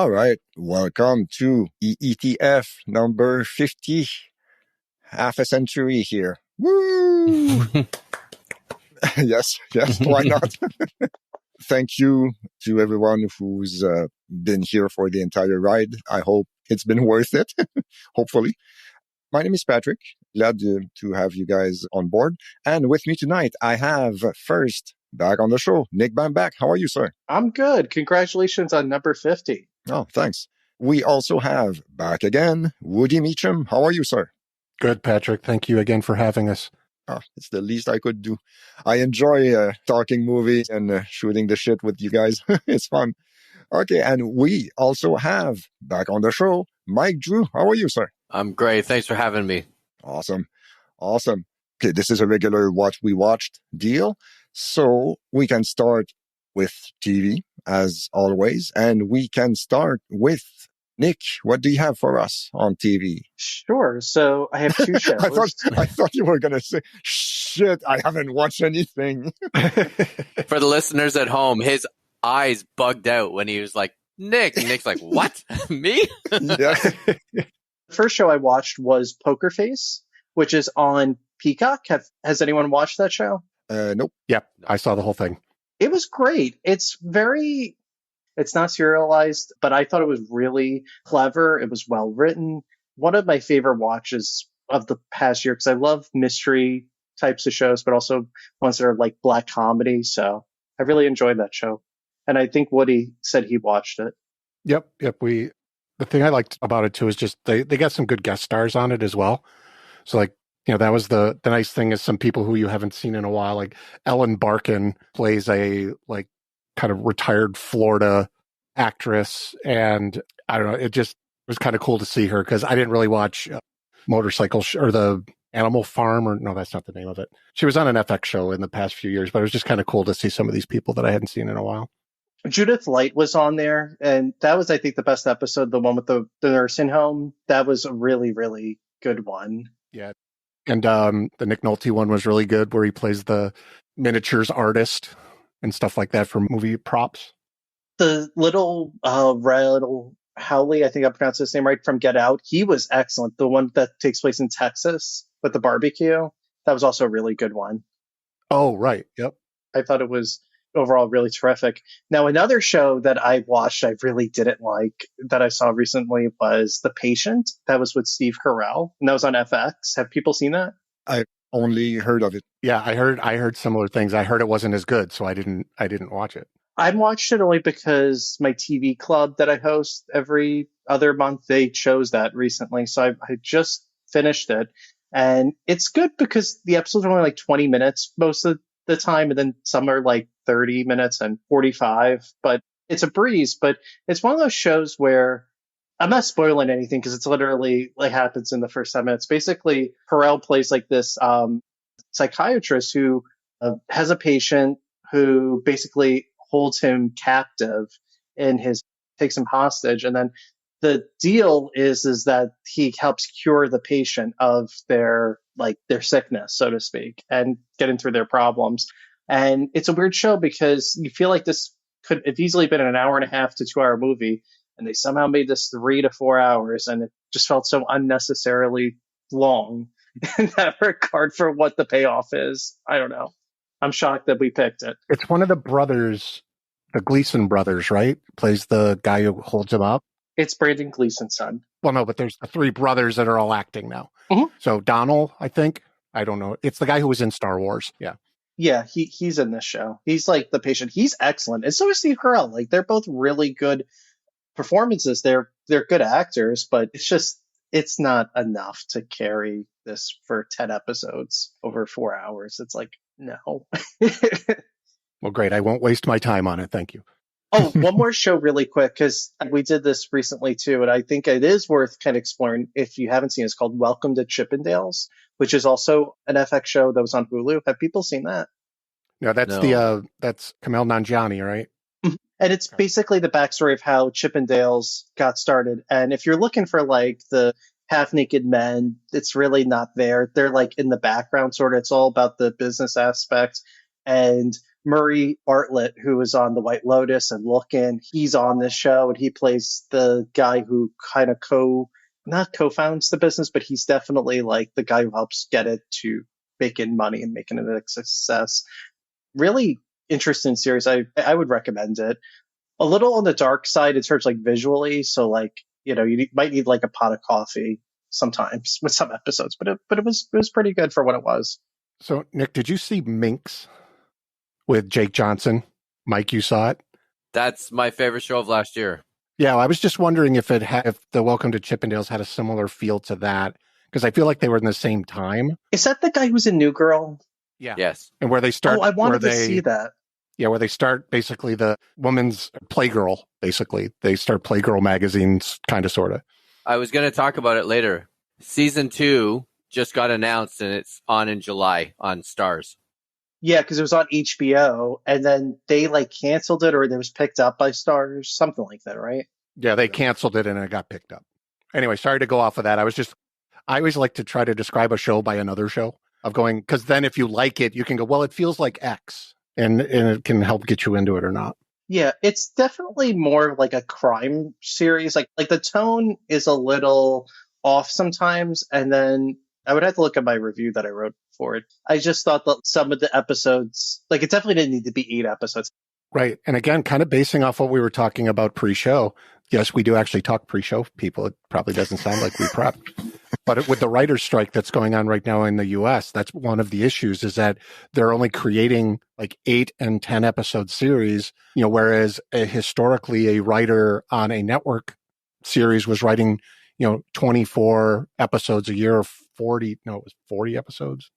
All right. Welcome to EETF number 50. Half a century here. Woo! yes, why not? Thank you to everyone who's been here for the entire ride. I hope it's been worth it, hopefully. My name is Patrick. Glad to have you guys on board. And with me tonight, I have first back on the show, Nick Bambach. How are you, sir? I'm good. Congratulations on number 50. Oh, thanks. We also have back again, Woody Meachum. How are you, sir? Good, Patrick. Thank you again for having us. Oh, it's the least I could do. I enjoy talking movies and shooting the shit with you guys. It's fun. Okay, and we also have back on the show, Mike Drew. How are you, sir? I'm great. Thanks for having me. Awesome. Okay, this is a regular What We Watched deal. So we can start with TV, as always, and we can start with Nick. What do you have for us on TV? Sure. So I have two shows. I thought you were going to say, shit, I haven't watched anything. For the listeners at home, his eyes bugged out when he was like, Nick. And Nick's like, what? Me? Yeah. The first show I watched was Poker Face, which is on Peacock. Has anyone watched that show? Nope. Yep, I saw the whole thing. It was great. It's not serialized, but I thought it was really clever. It was well written. One of my favorite watches of the past year, because I love mystery types of shows, but also ones that are like black comedy. So I really enjoyed that show. And I think Woody said he watched it. Yep. The thing I liked about it too is just they got some good guest stars on it as well. So like, that was the nice thing is some people who you haven't seen in a while, like Ellen Barkin plays a like kind of retired Florida actress. And I don't know, it was kind of cool to see her because I didn't really watch Motorcycle or the Animal Farm, or no, that's not the name of it. She was on an FX show in the past few years, but it was just kind of cool to see some of these people that I hadn't seen in a while. Judith Light was on there, and that was, I think, the best episode, the one with the nursing home. That was a really, really good one. Yeah. And the Nick Nolte one was really good, where he plays the miniatures artist and stuff like that for movie props. The little Rattle Howley, I think I pronounced his name right, from Get Out, he was excellent. The one that takes place in Texas with the barbecue, that was also a really good one. Oh, right. Yep. I thought it was overall really terrific. Now, another show that I watched I really didn't like that I saw recently was The Patient. That was with Steve Carell, and that was on FX. Have people seen that? I only heard of it. Yeah, I heard similar things. I heard it wasn't as good, so I didn't watch it. I watched it only because my TV club that I host every other month, they chose that recently. So I just finished it, and it's good because the episodes are only like 20 minutes most of the time, and then some are like 30 minutes and 45, but it's a breeze. But it's one of those shows where I'm not spoiling anything because it's literally like happens in the first 10 minutes. Basically, Carell plays like this psychiatrist who has a patient who basically holds him captive takes him hostage. And then the deal is that he helps cure the patient of their sickness, so to speak, and getting through their problems. And it's a weird show because you feel like this could have easily been an 1.5 to 2 hour movie, and they somehow made this 3 to 4 hours, and it just felt so unnecessarily long in that regard for what the payoff is. I don't know. I'm shocked that we picked it. It's one of the brothers, the Gleason brothers, right? Plays the guy who holds him up. It's Brandon Gleason's son. Well, no, but there's the 3 brothers that are all acting now. Mm-hmm. So Donald, I think. I don't know. It's the guy who was in Star Wars. Yeah. Yeah, he's in this show. He's like the patient. He's excellent. And so is Steve Carell. Like, they're both really good performances. They're good actors, but it's not enough to carry this for 10 episodes over 4 hours. It's like, no. Well, great. I won't waste my time on it. Thank you. Oh, one more show really quick, because we did this recently too, and I think it is worth kind of exploring if you haven't seen it. It's called Welcome to Chippendales, which is also an FX show that was on Hulu. Have people seen that? No, that's that's Kumail Nanjiani, right? And it's basically the backstory of how Chippendales got started. And if you're looking for like the half-naked men, it's really not there. They're like in the background, sort of. It's all about the business aspect. And Murray Bartlett, who was on The White Lotus and Lookin', he's on this show, and he plays the guy who kind of not co-founds the business, but he's definitely like the guy who helps get it to making money and making it a success. Really interesting series. I would recommend it. A little on the dark side in terms like visually, so like, you might need like a pot of coffee sometimes with some episodes, but it was pretty good for what it was. So, Nick, did you see Minx with Jake Johnson? Mike, you saw it? That's my favorite show of last year. Yeah, I was just wondering if if the Welcome to Chippendales had a similar feel to that, because I feel like they were in the same time. Is that the guy who's in New Girl? Yeah. Yes. And where they start. Oh, I wanted to see that. Yeah, where they start basically the woman's Playgirl, basically. They start Playgirl magazines, kind of, sort of. I was going to talk about it later. Season 2 just got announced, and it's on in July on Stars. Yeah, because it was on HBO, and then they like canceled it, or it was picked up by Stars, something like that, right? Yeah, they canceled it and it got picked up. Anyway, sorry to go off of that. I always like to try to describe a show by another show of going, because then if you like it, you can go, well, it feels like X, and it can help get you into it or not. Yeah, it's definitely more like a crime series. Like the tone is a little off sometimes, and then I would have to look at my review that I wrote for it. I just thought that some of the episodes, like, it definitely didn't need to be 8 episodes. Right. And again, kind of basing off what we were talking about pre-show. Yes, we do actually talk pre-show, people. It probably doesn't sound like we prep. But with the writer's strike that's going on right now in the US, that's one of the issues, is that they're only creating like 8 and 10 episode series, whereas historically a writer on a network series was writing, 24 episodes a year, 40 episodes.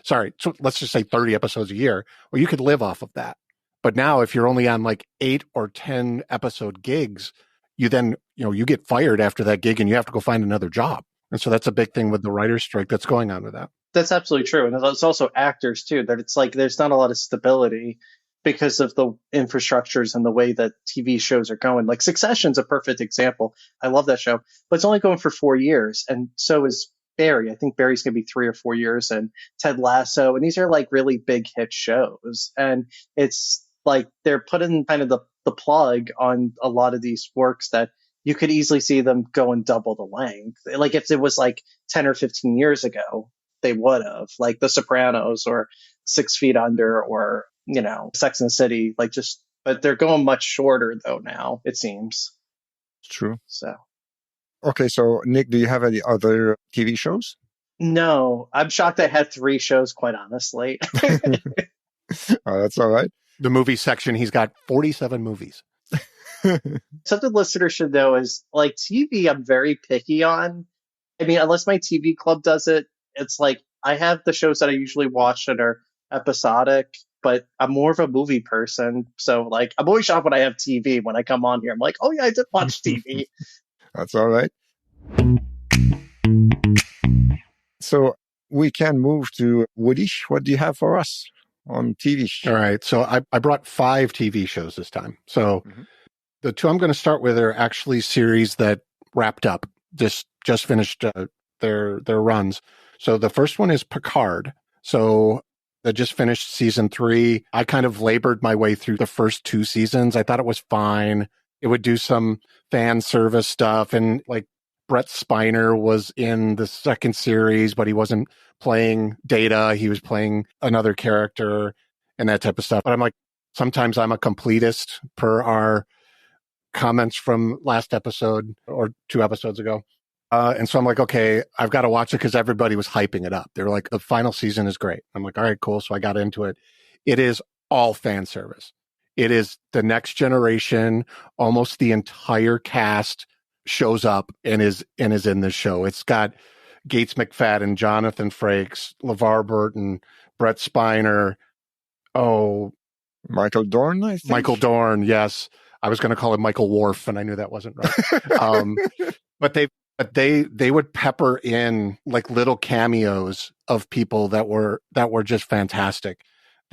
Sorry. So let's just say 30 episodes a year. Well, you could live off of that. But now if you're only on like 8 or 10 episode gigs, you then, you get fired after that gig and you have to go find another job. And so that's a big thing with the writer's strike that's going on with that. That's absolutely true. And it's also actors too, that it's like there's not a lot of stability because of the infrastructures and the way that TV shows are going. Like Succession's a perfect example. I love that show, but it's only going for 4 years. And so is Barry. I think Barry's going to be 3 or 4 years, and Ted Lasso. And these are like really big hit shows. And it's like they're putting kind of the plug on a lot of these works that you could easily see them going double the length. Like if it was like 10 or 15 years ago, they would have, like The Sopranos or 6 Feet Under or, Sex and the City, but they're going much shorter though now, it seems. It's true. So. Okay. So Nick, do you have any other TV shows? No, I'm shocked I had 3 shows, quite honestly. Oh, that's all right. The movie section, he's got 47 movies. Something listeners should know is like TV, I'm very picky on. I mean, unless my TV club does it, it's like I have the shows that I usually watch that are episodic, but I'm more of a movie person. So like I'm always shocked when I have TV. When I come on here, I'm like, oh yeah, I did watch TV. That's all right. So we can move to Woody. What do you have for us on TV? All right. So I brought 5 TV shows this time. So the 2 I'm going to start with are actually series that wrapped up, just finished their runs. So the first one is Picard. So that just finished season 3. I kind of labored my way through the first 2 seasons. I thought it was fine. It would do some fan service stuff, and like Brett Spiner was in the second series, but he wasn't playing Data. He was playing another character and that type of stuff. But I'm like, sometimes I'm a completist per our comments from last episode or 2 episodes ago. And so I'm like, okay, I've got to watch it because everybody was hyping it up. They were like, the final season is great. I'm like, all right, cool. So I got into it. It is all fan service. It is the next generation. Almost the entire cast shows up and is in this show. It's got Gates McFadden, Jonathan Frakes, LeVar Burton, Brett Spiner. Oh, Michael Dorn, I think. Michael Dorn, yes. I was going to call him Michael Worf, and I knew that wasn't right. But they would pepper in like little cameos of people that were just fantastic.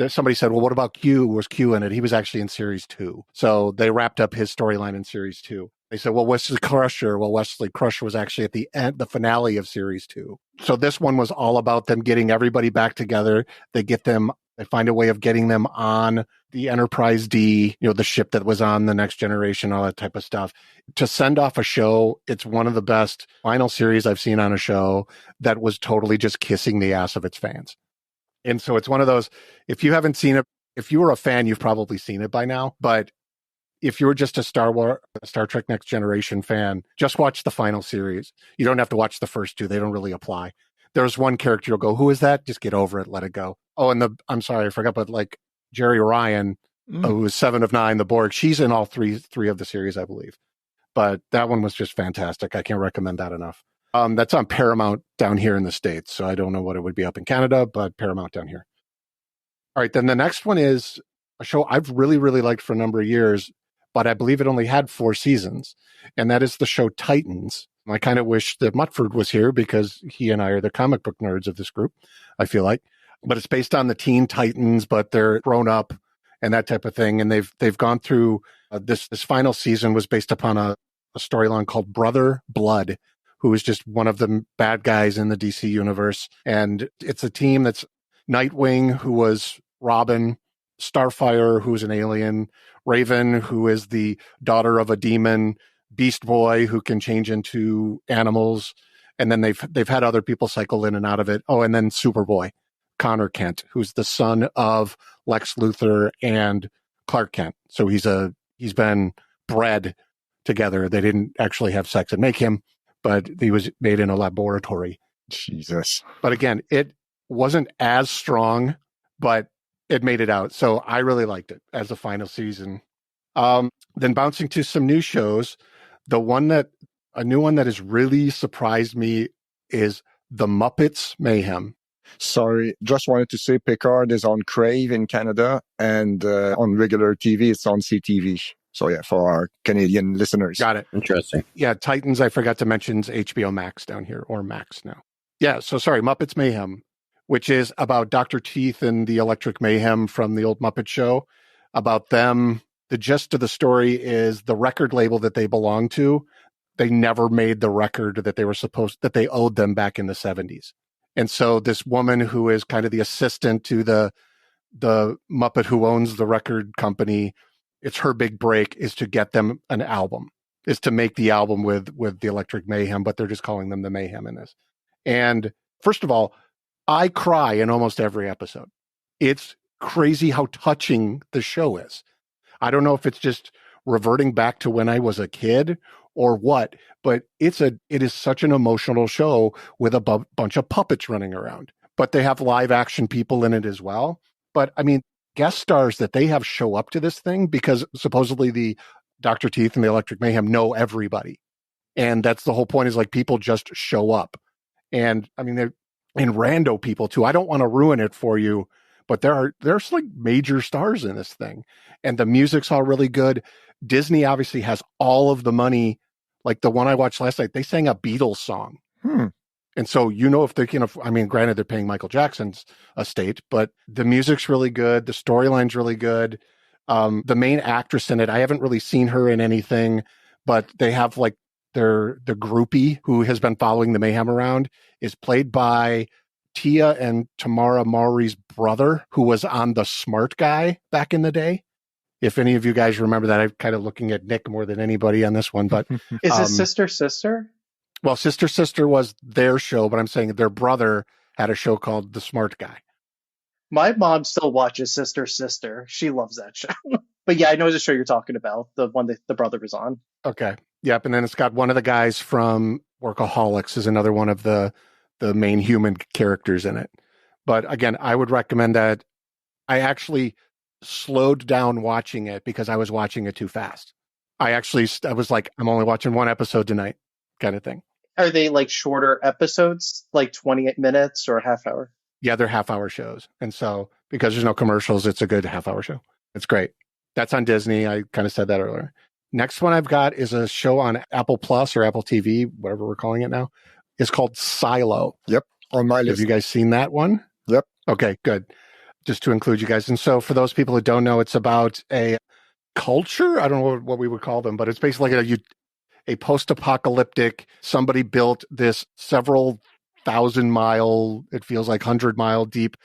Somebody said, well, what about Q? Was Q in it? He was actually in series 2. So they wrapped up his storyline in series 2. They said, well, Wesley Crusher. Well, Wesley Crusher was actually at the end, the finale of series 2. So this one was all about them getting everybody back together. They get them They find a way of getting them on the Enterprise D, the ship that was on the Next Generation, all that type of stuff. To send off a show, it's one of the best final series I've seen on a show that was totally just kissing the ass of its fans. And so it's one of those, if you haven't seen it, if you were a fan, you've probably seen it by now. But if you were just a Star Trek Next Generation fan, just watch the final series. You don't have to watch the first two. They don't really apply. There's one character you'll go, who is that? Just get over it. Let it go. Oh, and I'm sorry, I forgot, but like Jerry Ryan, who was 7 of 9, the Borg, she's in all three of the series, I believe. But that one was just fantastic. I can't recommend that enough. That's on Paramount down here in the States. So I don't know what it would be up in Canada, but Paramount down here. All right. Then the next one is a show I've really, really liked for a number of years, but I believe it only had 4 seasons. And that is the show Titans. I kind of wish that Mutford was here because he and I are the comic book nerds of this group, I feel like. But it's based on the Teen Titans, but they're grown up and that type of thing. And they've gone through this final season was based upon a storyline called Brother Blood, who is just one of the bad guys in the DC universe. And it's a team that's Nightwing, who was Robin, Starfire, who's an alien, Raven, who is the daughter of a demon, Beast Boy, who can change into animals. And then they've had other people cycle in and out of it. Oh, and then Superboy, Connor Kent, who's the son of Lex Luthor and Clark Kent. So he's been bred together. They didn't actually have sex and make him, but he was made in a laboratory. Jesus. But again, it wasn't as strong, but it made it out. So I really liked it as the final season. Then bouncing to some new shows, a new one that has really surprised me is The Muppets Mayhem. Sorry, just wanted to say Picard is on Crave in Canada, and on regular TV, it's on CTV. So yeah, for our Canadian listeners. Got it. Interesting. Yeah, Titans, I forgot to mention, is HBO Max down here, or Max now. Yeah, so sorry, Muppets Mayhem, which is about Dr. Teeth and the Electric Mayhem from the old Muppet Show. About them, the gist of the story is the record label that they belong to, they never made the record that they owed them back in the 70s. And so this woman who is kind of the assistant to the Muppet who owns the record company, it's her big break is to get them an album, is to make the album with the Electric Mayhem, but they're just calling them the Mayhem in this. And first of all, I cry in almost every episode. It's crazy how touching the show is. I don't know if it's just reverting back to when I was a kid or what, but it is such an emotional show with a bunch of puppets running around. But they have live action people in it as well. But I mean, guest stars that they have show up to this thing because supposedly the Dr. Teeth and the Electric Mayhem know everybody. And that's the whole point, is like people just show up. And I mean, they're and rando people too. I don't want to ruin it for you, but there's like major stars in this thing. And the music's all really good. Disney obviously has all of the money. Like the one I watched last night, they sang a Beatles song. And so, if they can, I mean, granted, they're paying Michael Jackson's estate, but the music's really good. The storyline's really good. The main actress in it, I haven't really seen her in anything, but they have like the groupie who has been following the Mayhem around is played by Tia and Tamara Mowry's brother, who was on The Smart Guy back in the day. If any of you guys remember that, I'm kind of looking at Nick more than anybody on this one, but is his sister? Well, Sister was their show, but I'm saying their brother had a show called The Smart Guy. My mom still watches Sister. She loves that show. But yeah, I know the show you're talking about, the one that the brother was on. Okay. Yep. And then it's got one of the guys from Workaholics is another one of the main human characters in it. But again, I would recommend that. I actually slowed down watching it because I was watching it too fast. I was like, I'm only watching one episode tonight kind of thing. Are they like shorter episodes, like 28 minutes or a half hour? Yeah, they're half-hour shows. And so because there's no commercials, it's a good half-hour show. It's great. That's on Disney. I kind of said that earlier. Next one I've got is a show on Apple Plus or Apple TV, whatever we're calling it now. It's called Silo. Yep, on my list. Have you guys seen that one? Yep. Okay, good. Just to include you guys. And so for those people who don't know, it's about a culture. I don't know what we would call them, but it's basically a post-apocalyptic, somebody built this several 1,000-mile, it feels like 100-mile deep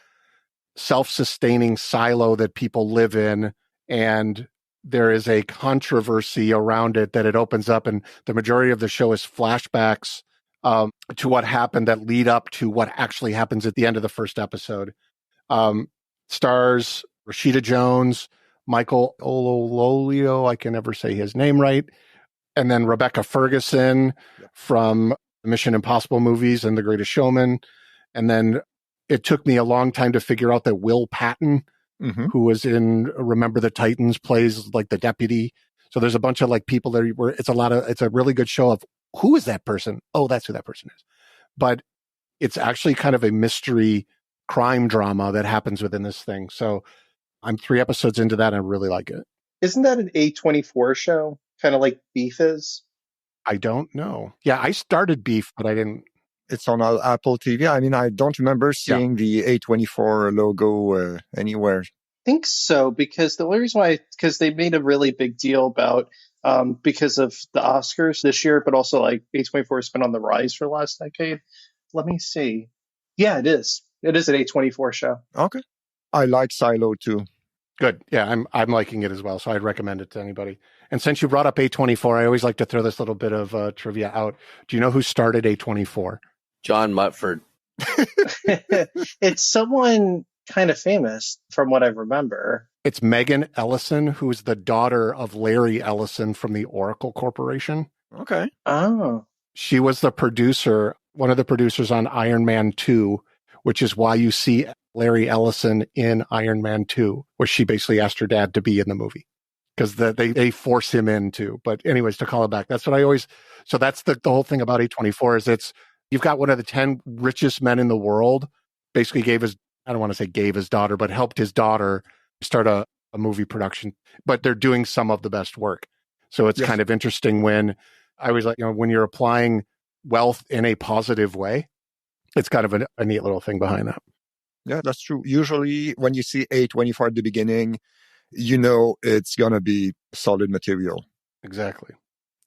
self-sustaining silo that people live in, and there is a controversy around it that it opens up, and the majority of the show is flashbacks to what happened that lead up to what actually happens at the end of the first episode. Stars Rashida Jones, Michael Olololio, I can never say his name right, and then Rebecca Ferguson from the Mission Impossible movies and The Greatest Showman. And then it took me a long time to figure out that Will Patton, who was in Remember the Titans, plays like the deputy. So there's a bunch of like people there where it's a really good show of who is that person? Oh, that's who that person is. But it's actually kind of a mystery crime drama that happens within this thing. So I'm 3 episodes into that and I really like it. Isn't that an A24 show? Kind of like Beef is? I don't know. Yeah, I started Beef, but I didn't. It's on Apple TV. I mean, I don't remember seeing the A24 logo anywhere. I think so, because the only reason why, because they made a really big deal about, because of the Oscars this year, but also like A24 has been on the rise for the last decade. Let me see. Yeah, it is. It is an A24 show. Okay. I like Silo too. Good. Yeah, I'm liking it as well, so I'd recommend it to anybody. And since you brought up A24, I always like to throw this little bit of trivia out. Do you know who started A24? John Mutford. It's someone kind of famous from what I remember. It's Megan Ellison, who's the daughter of Larry Ellison from the Oracle Corporation. Okay. Oh. She was the producer, one of the producers on Iron Man 2, which is why you see Larry Ellison in Iron Man 2, where she basically asked her dad to be in the movie because they force him into. But anyways, to call it back, that's what I always, so that's the whole thing about A24 is you've got one of the 10 richest men in the world, basically I don't want to say gave his daughter, but helped his daughter start a movie production, but they're doing some of the best work. So it's kind of interesting when I was like, when you're applying wealth in a positive way, it's kind of a neat little thing behind that. Yeah, that's true. Usually when you see A24 at the beginning, you know it's going to be solid material. Exactly.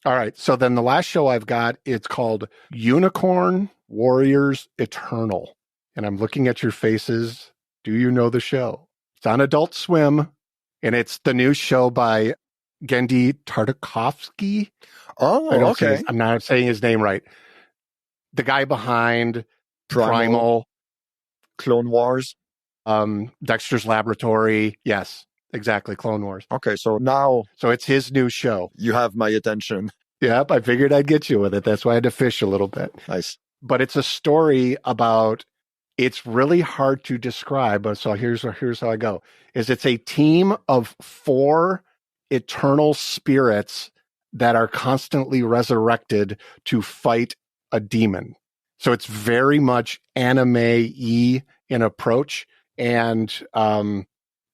All right. So then the last show I've got, it's called Unicorn Warriors Eternal. And I'm looking at your faces. Do you know the show? It's on Adult Swim, and it's the new show by Gendy Tartakovsky. Oh, okay. I'm not saying his name right. The guy behind Primal, Clone Wars, Dexter's Laboratory. Yes, exactly. Clone Wars. Okay, so now... So it's his new show. You have my attention. Yep, I figured I'd get you with it. That's why I had to fish a little bit. Nice. But it's a story about... It's really hard to describe, so here's how I go. It's a team of 4 eternal spirits that are constantly resurrected to fight a demon. So it's very much anime-y in approach, and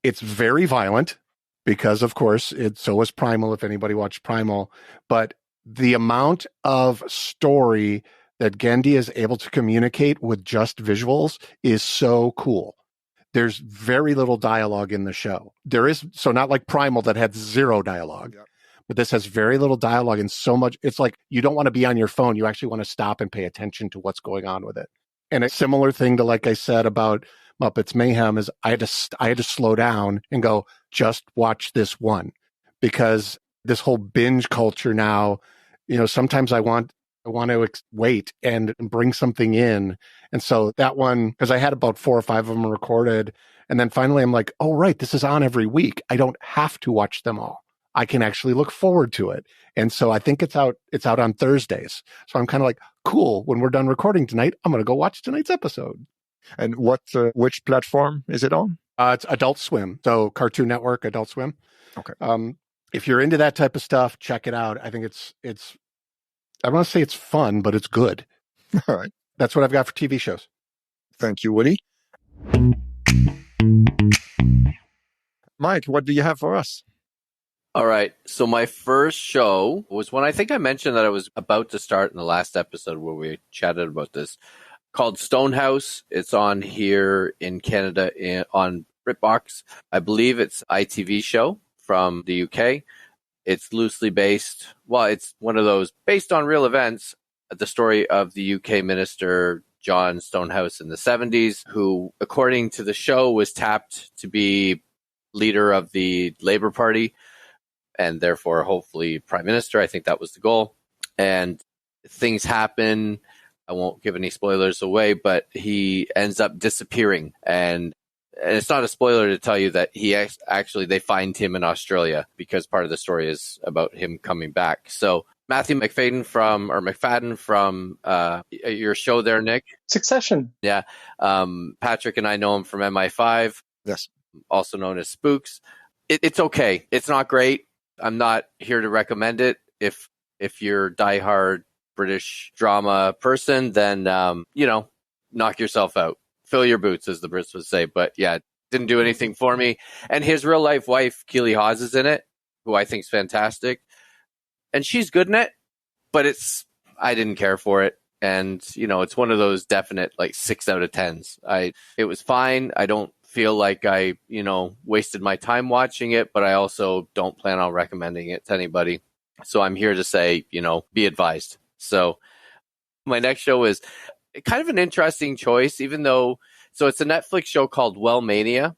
it's very violent because, of course, so was Primal, if anybody watched Primal. But the amount of story that Gendy is able to communicate with just visuals is so cool. There's very little dialogue in the show. There is, so not like Primal that had 0 dialogue, but this has very little dialogue and so much. It's like you don't want to be on your phone. You actually want to stop and pay attention to what's going on with it. And a similar thing to, like I said, about Muppets Mayhem is I had to slow down and go, just watch this one, because this whole binge culture now, sometimes I want to wait and bring something in. And so that one, because I had about 4 or 5 of them recorded. And then finally I'm like, oh, right, this is on every week. I don't have to watch them all. I can actually look forward to it. And so I think it's out on Thursdays. So I'm kind of like, cool, when we're done recording tonight, I'm going to go watch tonight's episode. And which platform is it on? It's Adult Swim. So Cartoon Network, Adult Swim. Okay. If you're into that type of stuff, check it out. I think it's I don't want to say it's fun, but it's good. All right. That's what I've got for TV shows. Thank you, Woody. Mike, what do you have for us? All right. So my first show was one I think I mentioned that I was about to start in the last episode where we chatted about this, called Stonehouse. It's on here in Canada on BritBox. I believe it's an ITV show from the UK. It's loosely based. Well, it's one of those based on real events. The story of the UK minister John Stonehouse in the 70s, who, according to the show, was tapped to be leader of the Labour Party and therefore hopefully prime minister. I think that was the goal. And things happen. I won't give any spoilers away, but he ends up disappearing. And it's not a spoiler to tell you that he actually, they find him in Australia because part of the story is about him coming back. So Matthew McFadden from your show there, Nick. Succession. Yeah. Patrick and I know him from MI5. Yes. Also known as Spooks. It's okay. It's not great. I'm not here to recommend it. If you're a diehard British drama person, then, knock yourself out. Fill your boots, as the Brits would say. But yeah, didn't do anything for me. And his real life wife, Keely Hawes, is in it, who I think is fantastic. And she's good in it, but I didn't care for it. And, it's one of those definite 6 out of 10s. It was fine. I don't feel like I, wasted my time watching it, but I also don't plan on recommending it to anybody. So I'm here to say, be advised. So my next show is kind of an interesting choice, so it's a Netflix show called Wellmania.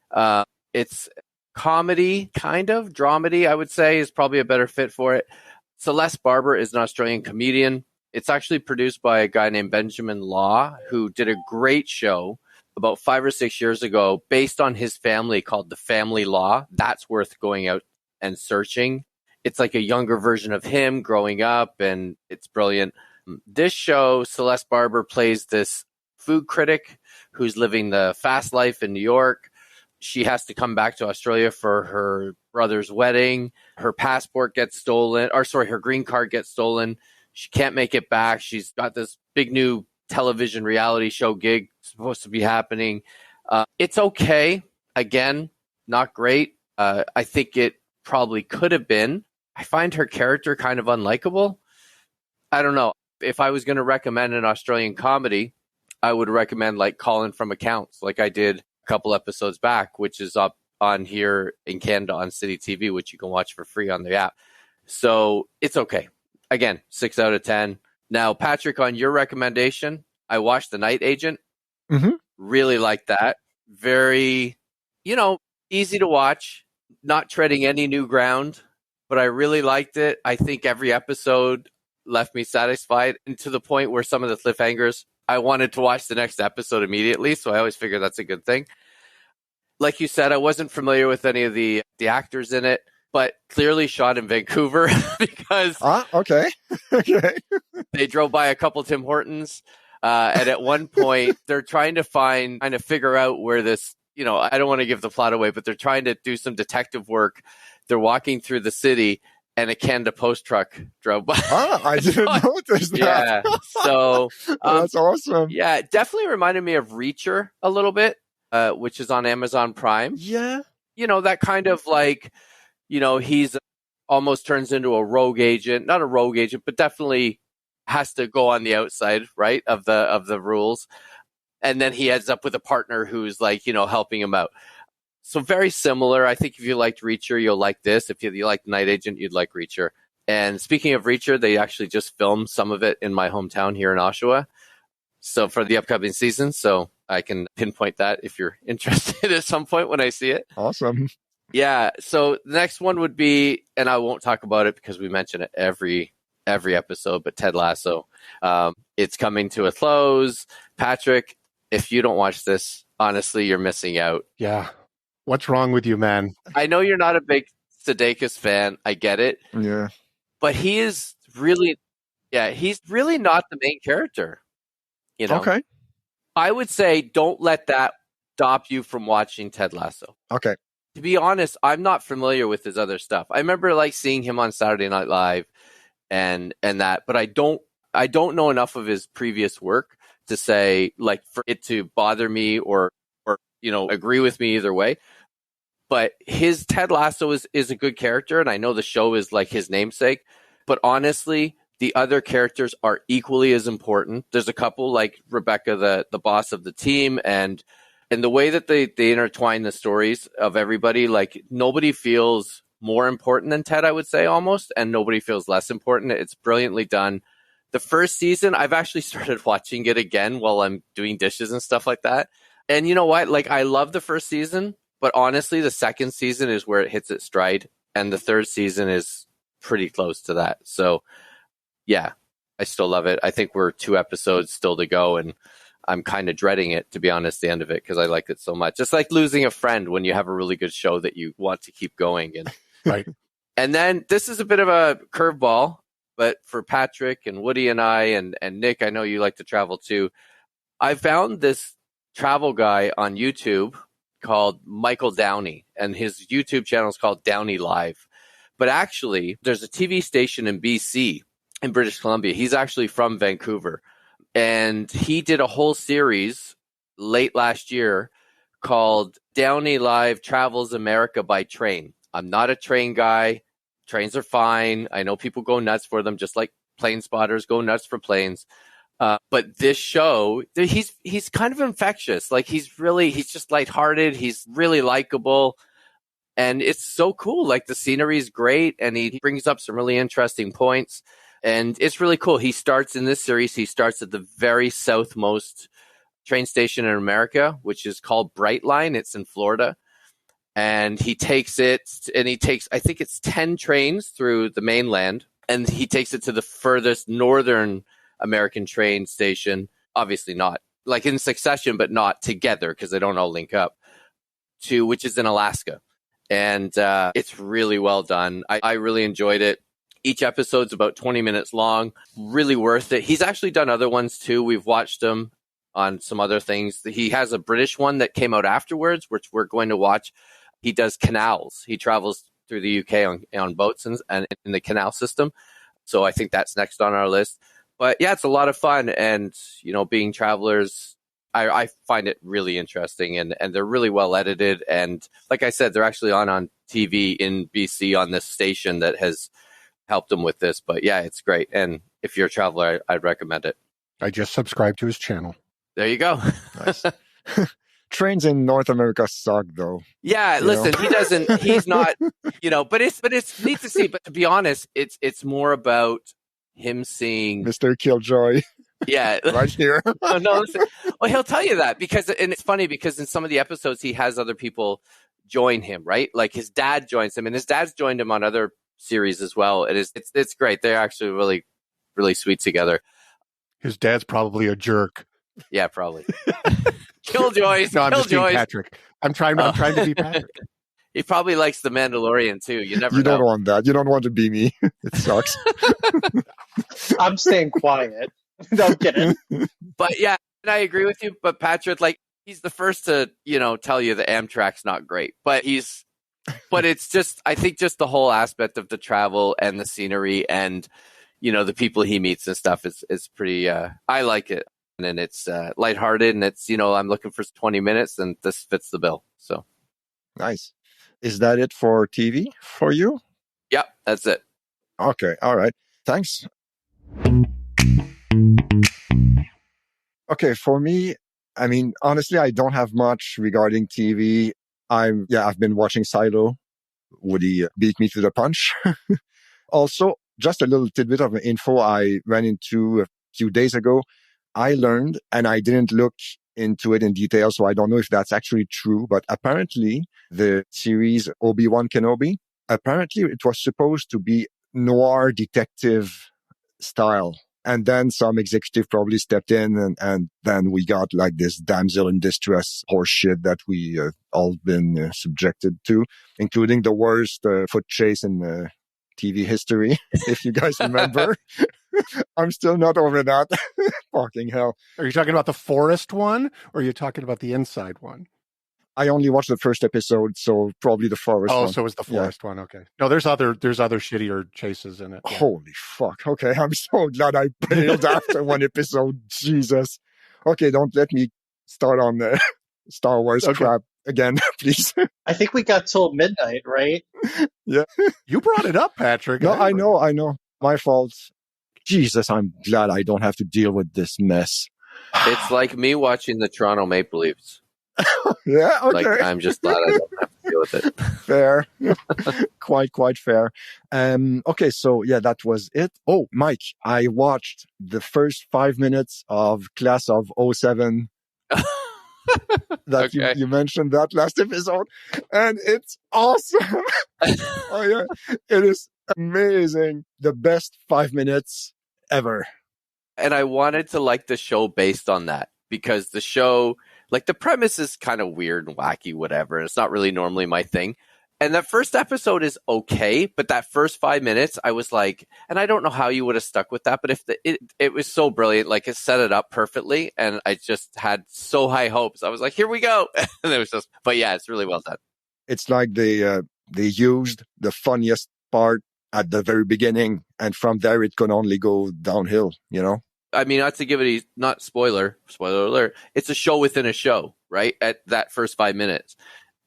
It's comedy, kind of dramedy, I would say, is probably a better fit for it. Celeste Barber is an Australian comedian. It's actually produced by a guy named Benjamin Law, who did a great show about 5 or 6 years ago based on his family called The Family Law. That's worth going out and searching. It's like a younger version of him growing up, and it's brilliant. This show, Celeste Barber plays this food critic who's living the fast life in New York. She has to come back to Australia for her brother's wedding. Her passport gets stolen, her green card gets stolen. She can't make it back. She's got this big new television reality show gig supposed to be happening. It's okay. Again, not great. I think it probably could have been. I find her character kind of unlikable. I don't know. If I was going to recommend an Australian comedy, I would recommend Calling from Accounts, like I did a couple episodes back, which is up on here in Canada on City TV, which you can watch for free on the app. So it's okay. Again, 6 out of 10. Now, Patrick, on your recommendation, I watched The Night Agent. Mm-hmm. Really liked that. Very, easy to watch, not treading any new ground, but I really liked it. I think every episode left me satisfied, and to the point where some of the cliffhangers, I wanted to watch the next episode immediately. So I always figure that's a good thing. Like you said, I wasn't familiar with any of the actors in it, but clearly shot in Vancouver because okay. Okay. They drove by a couple Tim Hortons. And at one point they're trying to figure out where this, I don't want to give the plot away, but they're trying to do some detective work. They're walking through the city and a Canada Post truck drove by. I didn't notice that. Yeah. So that's awesome. Yeah, it definitely reminded me of Reacher a little bit, which is on Amazon Prime. Yeah. That kind of he's almost turns into a rogue agent, not a rogue agent, but definitely has to go on the outside, right, of the rules. And then he ends up with a partner who's helping him out. So very similar. I think if you liked Reacher, you'll like this. If you like Night Agent, you'd like Reacher. And speaking of Reacher, they actually just filmed some of it in my hometown here in Oshawa. So for the upcoming season, so I can pinpoint that if you're interested at some point when I see it. Awesome. Yeah. So the next one would be, and I won't talk about it because we mention it every episode, but Ted Lasso. It's coming to a close. Patrick, if you don't watch this, honestly, you're missing out. Yeah. What's wrong with you, man? I know you're not a big Sudeikis fan. I get it. Yeah. But he's really not the main character. Okay. I would say don't let that stop you from watching Ted Lasso. Okay. To be honest, I'm not familiar with his other stuff. I remember seeing him on Saturday Night Live and that, but I don't know enough of his previous work to say for it to bother me or agree with me either way. But his Ted Lasso is a good character, and I know the show is his namesake. But honestly, the other characters are equally as important. There's a couple like Rebecca, the boss of the team, and the way that they intertwine the stories of everybody, nobody feels more important than Ted, I would say, almost, and nobody feels less important. It's brilliantly done. The first season, I've actually started watching it again while I'm doing dishes and stuff like that. And you know what? Like, I love the first season, but honestly, the second season is where it hits its stride. And the third season is pretty close to that. So, yeah, I still love it. I think we're 2 episodes still to go, and I'm kind of dreading it, to be honest, the end of it, because I like it so much. It's like losing a friend when you have a really good show that you want to keep going. And Right. and then this is a bit of a curveball, but for Patrick and Woody and I and Nick, I know you like to travel too. I found this travel guy on YouTube called Michael Downey, and his YouTube channel is called Downey Live. But actually, there's a TV station in BC, in British Columbia. He's actually from Vancouver. And he did a whole series late last year called Downey Live Travels America by Train. I'm not a train guy. Trains are fine. I know people go nuts for them, just like plane spotters go nuts for planes. But this show, he's kind of infectious. Like, he's just lighthearted. He's really likable. And it's so cool. Like, the scenery is great. And he brings up some really interesting points. And it's really cool. He starts at the very southmost train station in America, which is called Brightline. It's in Florida. And he takes I think it's 10 trains through the mainland. And he takes it to the furthest northern American train station. Obviously not like in succession, but not together because they don't all link up, which is in Alaska. And it's really well done. I really enjoyed it. Each episode's about 20 minutes long. Really worth it. He's actually done other ones too. We've watched him on some other things. He has a British one that came out afterwards, which we're going to watch. He does canals. He travels through the UK on boats and in the canal system. So I think that's next on our list. But yeah, it's a lot of fun. And, being travelers, I find it really interesting. And they're really well edited. And like I said, they're actually on TV in BC on this station that has helped him with this. But yeah, it's great. And if you're a traveler, I'd recommend it. I just subscribed to his channel. There you go. Nice. Trains in North America suck, though. Yeah, listen, he's not, but it's neat to see. But to be honest, it's more about him seeing Mr. Killjoy. Yeah. Right here. Oh, no, listen. Well, he'll tell you that and it's funny because in some of the episodes, he has other people join him, right? Like his dad joins him, and his dad's joined him on other series as well. It's great. They're actually really, really sweet together. His dad's probably a jerk. Yeah, probably. Killjoys. No, I'm just being Patrick. I'm trying to be Patrick. He probably likes The Mandalorian too. You never know. You don't want that. You don't want to be me. It sucks. I'm staying quiet. No, I'm kidding. But yeah, and I agree with you. But Patrick, like, he's the first to, tell you the Amtrak's not great. But it's just, I think just the whole aspect of the travel and the scenery and, the people he meets and stuff is pretty, I like it. And it's lighthearted, and it's, I'm looking for 20 minutes, and this fits the bill. So nice. Is that it for TV for you? Yep, that's it. Okay, all right. Thanks. Okay, for me, I mean, honestly, I don't have much regarding TV. I've been watching Silo. Woody beat me to the punch. Also, just a little tidbit of info I ran into a few days ago. I learned, and I didn't look into it in detail, so I don't know if that's actually true, but apparently the series Obi-Wan Kenobi, apparently it was supposed to be noir detective style. And then some executive probably stepped in, and then we got like this damsel in distress horse shit that we all been subjected to, including the worst foot chase in TV history, if you guys remember. I'm still not over that. Fucking hell. Are you talking about the forest one, or are you talking about the inside one? I only watched the first episode, so probably the forest one. Oh, so it was the forest one. Okay. No, there's other shittier chases in it. Yeah. Holy fuck. Okay, I'm so glad I bailed after one episode. Jesus. Okay, don't let me start on the Star Wars crap again, please. I think we got till midnight, right? Yeah. You brought it up, Patrick. No, I know. My fault. Jesus, I'm glad I don't have to deal with this mess. It's like me watching the Toronto Maple Leafs. Yeah, okay. Like, I'm just glad I don't have to deal with it. Fair. Quite fair. Okay, so yeah, that was it. Oh, Mike, I watched the first 5 minutes of Class of '07 that Okay. you mentioned that last episode, and it's awesome. Oh yeah, it is amazing. The best 5 minutes ever. And I wanted to like the show based on that, because the show, like, the premise is kind of weird and wacky, whatever. And it's not really normally my thing. And that first episode is okay, but that first 5 minutes, I was like, and I don't know how you would have stuck with that, but if it was so brilliant, like, it set it up perfectly, and I just had so high hopes. I was like, here we go, and it was just, but yeah, it's really well done. It's like they used the funniest part at the very beginning, and from there it can only go downhill. You know. I mean, not to give it not spoiler alert. It's a show within a show, right? At that first 5 minutes,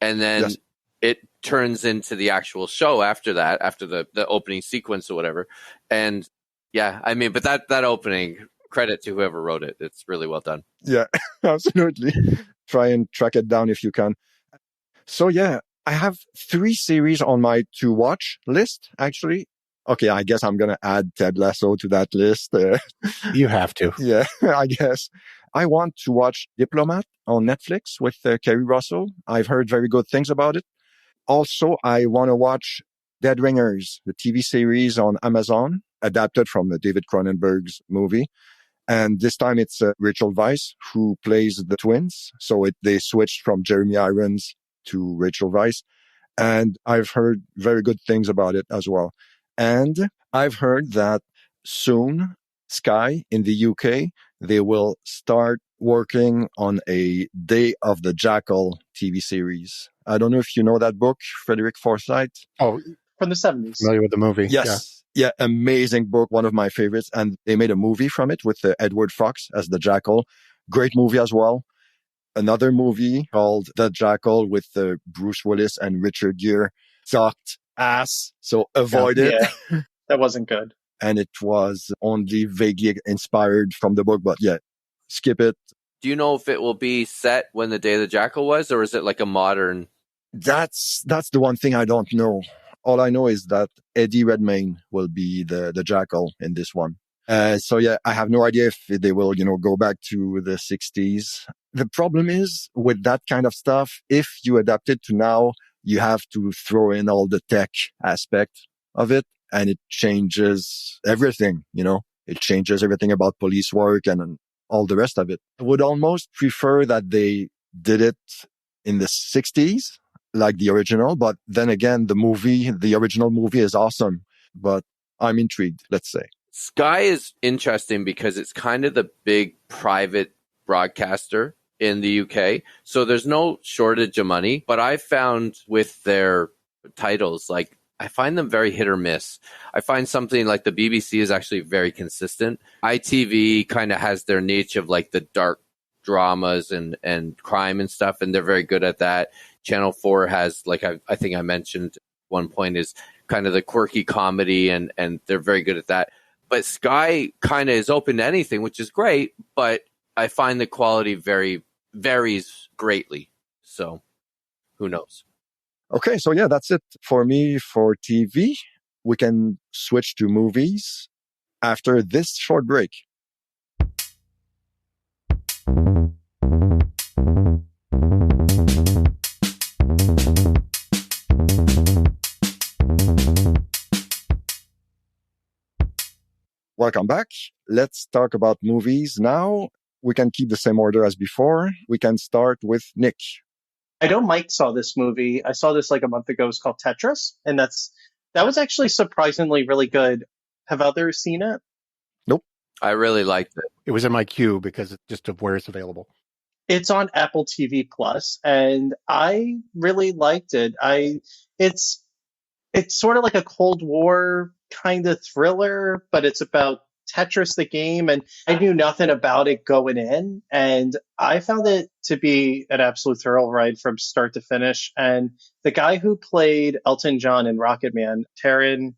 and then Yes. it turns into the actual show after that, after the opening sequence or whatever. And yeah, I mean, but that opening, credit to whoever wrote it. It's really well done. Yeah, absolutely. Try and track it down if you can. So yeah, I have 3 series on my to watch list, actually. Okay, I guess I'm going to add Ted Lasso to that list. You have to. Yeah, I guess. I want to watch Diplomat on Netflix with Kerry Russell. I've heard very good things about it. Also, I want to watch Dead Ringers, the TV series on Amazon, adapted from the David Cronenberg's movie. And this time it's Rachel Weisz who plays the twins. So they switched from Jeremy Irons to Rachel Weisz. And I've heard very good things about it as well. And I've heard that soon, Sky in the UK, they will start working on a Day of the Jackal TV series. I don't know if you know that book, Frederick Forsyth. Oh, From the 70s. familiar with the movie? Yes. Yeah, amazing book, one of my favorites. And they made a movie from it with Edward Fox as the Jackal. Great movie as well. Another movie called The Jackal with Bruce Willis and Richard Gere. Sucked ass, so avoid it. Yeah, that wasn't good. And it was only vaguely inspired from the book, but yeah, skip it. Do you know if it will be set when the Day of the Jackal was, or is it like a modern? That's the one thing I don't know. All I know is that Eddie Redmayne will be the Jackal in this one. So yeah, I have no idea if they will, go back to the 60s. The problem is with that kind of stuff, if you adapt it to now, you have to throw in all the tech aspect of it, and it changes everything, It changes everything about police work and all the rest of it. I would almost prefer that they did it in the 60s, like the original. But then again, the original movie is awesome. But I'm intrigued, let's say. Sky is interesting because it's kind of the big private broadcaster in the UK. So there's no shortage of money. But I found with their titles, like, I find them very hit or miss. I find something like the BBC is actually very consistent. ITV kind of has their niche of like the dark dramas and crime and stuff, and they're very good at that. Channel 4 has, like I think I mentioned at one point, is kind of the quirky comedy, and they're very good at that. But Sky kind of is open to anything, which is great, but I find the quality varies greatly. So who knows? Okay, so yeah, that's it for me for TV. We can switch to movies after this short break. Welcome back. Let's talk about movies now. We can keep the same order as before. We can start with Nick. I know Mike saw this movie. I saw this like a month ago. It's called Tetris, and that was actually surprisingly really good. Have others seen it? Nope. I really liked it. It was in my queue because it's just of where it's available. It's on Apple TV Plus, and I really liked it. It's sort of like a Cold War kind of thriller, but it's about Tetris the game, and I knew nothing about it going in, and I found it to be an absolute thrill ride from start to finish. And the guy who played Elton John in Rocket Man, Taron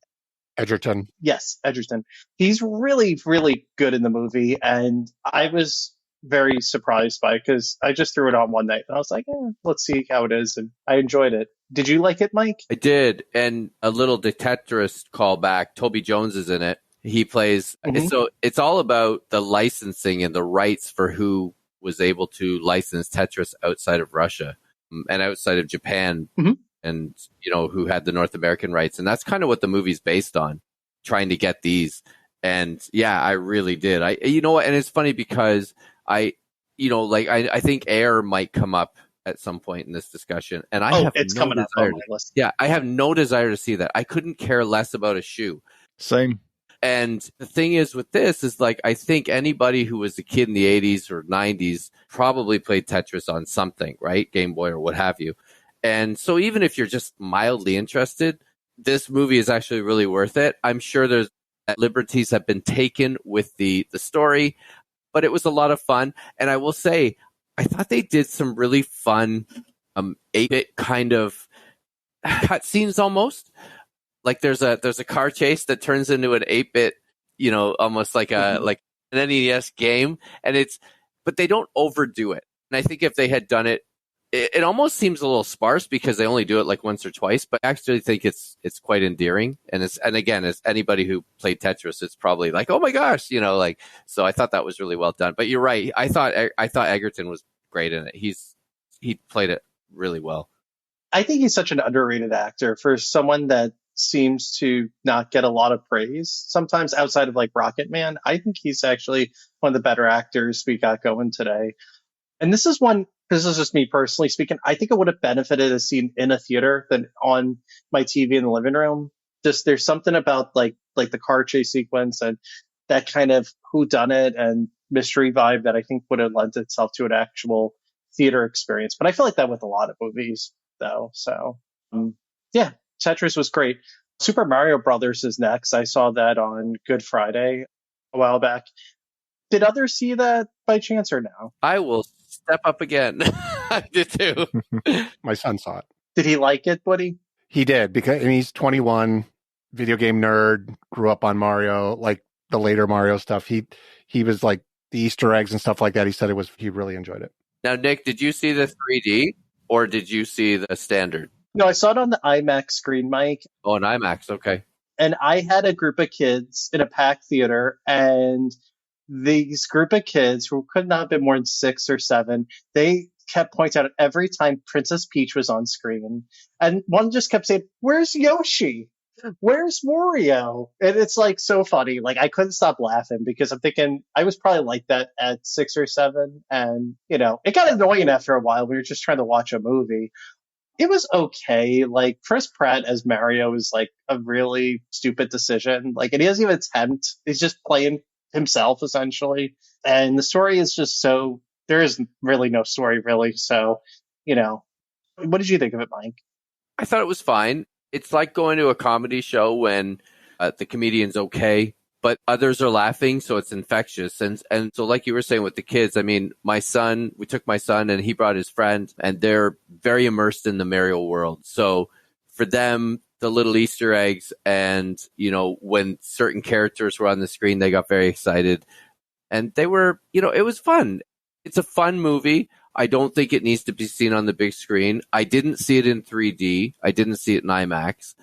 Egerton. Yes, Edgerton. He's really, really good in the movie, and I was very surprised by it because I just threw it on one night and I was like, let's see how it is. And I enjoyed it. Did you like it, Mike? I did. And a little Tetris callback. Toby Jones is in it. He plays. So it's all about the licensing and the rights for who was able to license Tetris outside of Russia and outside of Japan, and who had the North American rights. And that's kind of what the movie's based on, trying to get these. And yeah, I really did. And it's funny because I think Air might come up at some point in this discussion, and it's coming up on my list. Yeah, I have no desire to see that. I couldn't care less about a shoe. Same. And the thing is with this is I think anybody who was a kid in the 80s or 90s probably played Tetris on something, right? Game Boy or what have you. And so even if you're just mildly interested, this movie is actually really worth it. I'm sure there's liberties have been taken with the story, but it was a lot of fun. And I will say, I thought they did some really fun 8-bit kind of cutscenes almost. Like there's a car chase that turns into an 8-bit, almost like an NES game, but they don't overdo it. And I think if they had done it, it almost seems a little sparse because they only do it like once or twice. But I actually think it's quite endearing. And again, as anybody who played Tetris, it's probably like, oh my gosh, So I thought that was really well done. But you're right. I thought Egerton was great in it. He played it really well. I think he's such an underrated actor for someone that seems to not get a lot of praise sometimes outside of like Rocket Man. I think he's actually one of the better actors we got going today. And this is just me personally speaking. I think it would have benefited to see in a theater than on my TV in the living room. Just there's something about like the car chase sequence and that kind of whodunit and mystery vibe that I think would have lent itself to an actual theater experience. But I feel like that with a lot of movies though. So yeah, Tetris was great. Super Mario Brothers is next. I saw that on Good Friday a while back. Did others see that by chance or no? I will step up again. I did too. My son saw it. Did he like it, Woody? He did, because he's 21, video game nerd, grew up on Mario, like the later Mario stuff. He was like the Easter eggs and stuff like that. He said he really enjoyed it. Now, Nick, did you see the 3D or did you see the standard? No, I saw it on the IMAX screen, Mike. Oh, an IMAX, okay. And I had a group of kids in a packed theater, and these group of kids who could not have been more than 6 or 7, they kept pointing out every time Princess Peach was on screen. And one just kept saying, "Where's Yoshi? Where's Wario?" And it's like so funny. Like I couldn't stop laughing because I'm thinking I was probably like that at 6 or 7. And, it got annoying after a while. We were just trying to watch a movie. It was okay. Like Chris Pratt as Mario is like a really stupid decision. Like, and he doesn't even attempt. He's just playing himself essentially. And the story is just there is really no story really. So, what did you think of it, Mike? I thought it was fine. It's like going to a comedy show when the comedian's okay, but others are laughing, so it's infectious. And so like you were saying with the kids, I mean, we took my son and he brought his friend, and they're very immersed in the Mario world. So for them, the little Easter eggs and, when certain characters were on the screen, they got very excited. And they were, it was fun. It's a fun movie. I don't think it needs to be seen on the big screen. I didn't see it in 3D. I didn't see it in IMAX.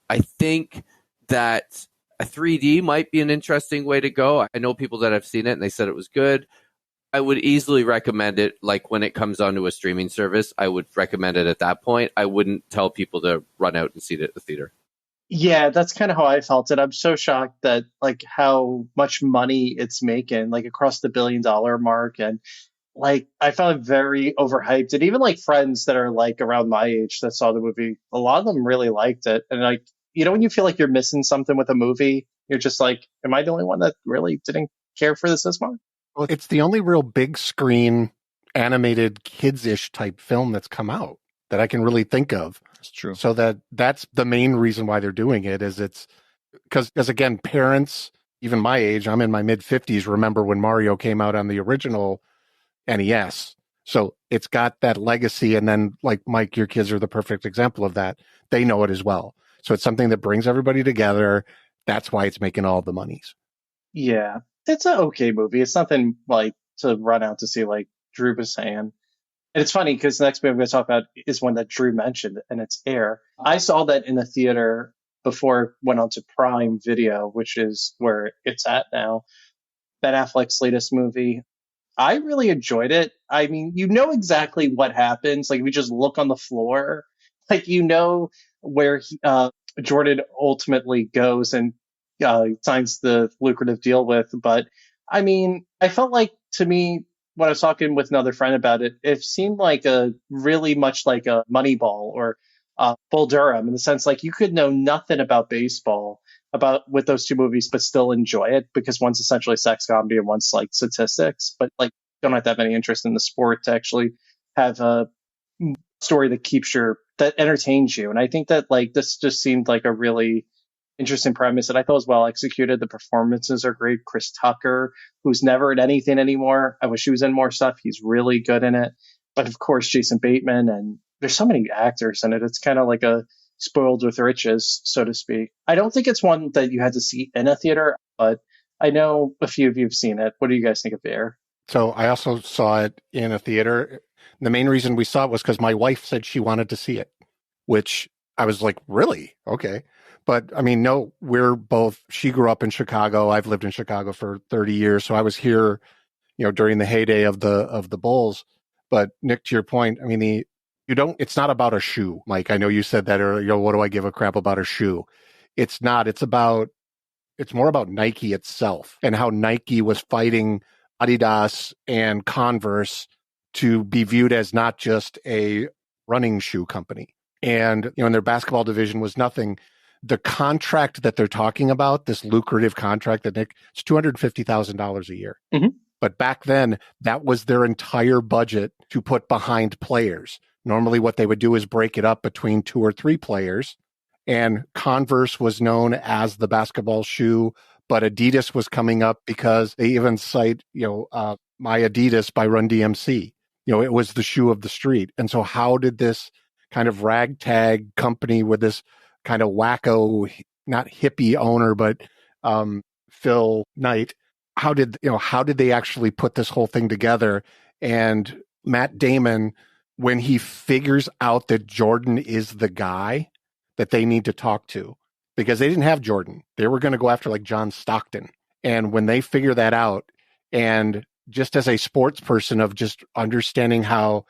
I think that a 3D might be an interesting way to go. I know people that have seen it and they said it was good. I would easily recommend it, like when it comes onto a streaming service, I would recommend it at that point. I wouldn't tell people to run out and see it at the theater. Yeah, that's kind of how I felt it. I'm so shocked that like how much money it's making, like across the $1 billion mark. And like, I found it very overhyped. And even like friends that are like around my age that saw the movie, a lot of them really liked it. And like, when you feel like you're missing something with a movie, you're just like, am I the only one that really didn't care for this much? Well, it's the only real big screen animated kids-ish type film that's come out that I can really think of. That's true. So that's the main reason why they're doing it, is it's because again, parents, even my age, I'm in my mid-50s, remember when Mario came out on the original NES. So it's got that legacy. And then like Mike, your kids are the perfect example of that. They know it as well. So it's something that brings everybody together. That's why it's making all the monies. Yeah, it's an okay movie. It's nothing like to run out to see, like Drew was saying. And it's funny because the next movie I'm going to talk about is one that Drew mentioned, and it's Air. I saw that in the theater before it went on to Prime Video, which is where it's at now. Ben Affleck's latest movie. I really enjoyed it. I mean, you know exactly what happens. Like, if you just look on the floor, like, you know where Jordan ultimately goes and signs the lucrative deal with. But I mean, I felt like, to me, when I was talking with another friend about it, it seemed like a really much like a Moneyball or Bull Durham, in the sense like you could know nothing about baseball about with those two movies, but still enjoy it, because one's essentially sex comedy and one's like statistics, but like don't have that many interest in the sport to actually have a story that entertains you. And I think that like this just seemed like a really interesting premise that I thought was well executed. The performances are great. Chris Tucker, who's never in anything anymore, I wish he was in more stuff. He's really good in it. But of course, Jason Bateman, and there's so many actors in it. It's kind of like a spoiled with riches, so to speak. I don't think it's one that you had to see in a theater, but I know a few of you have seen it. What do you guys think of Air? So I also saw it in a theater. The main reason we saw it was because my wife said she wanted to see it, which I was like, really? Okay. But I mean, no, she grew up in Chicago. I've lived in Chicago for 30 years. So I was here, during the heyday of the Bulls. But Nick, to your point, I mean, it's not about a shoe. Mike, I know you said that earlier, what do I give a crap about a shoe? It's not, it's more about Nike itself and how Nike was fighting Adidas and Converse to be viewed as not just a running shoe company. And, in their basketball division was nothing. The contract that they're talking about, this lucrative contract that it's $250,000 a year. Mm-hmm. But back then, that was their entire budget to put behind players. Normally what they would do is break it up between 2 or 3 players. And Converse was known as the basketball shoe, but Adidas was coming up because they even cite, My Adidas by Run DMC. It was the shoe of the street. And so how did this kind of ragtag company with this kind of wacko, not hippie owner, but Phil Knight, how did they actually put this whole thing together? And Matt Damon, when he figures out that Jordan is the guy that they need to talk to, because they didn't have Jordan, they were going to go after like John Stockton. And when they figure that out, and just as a sports person of just understanding how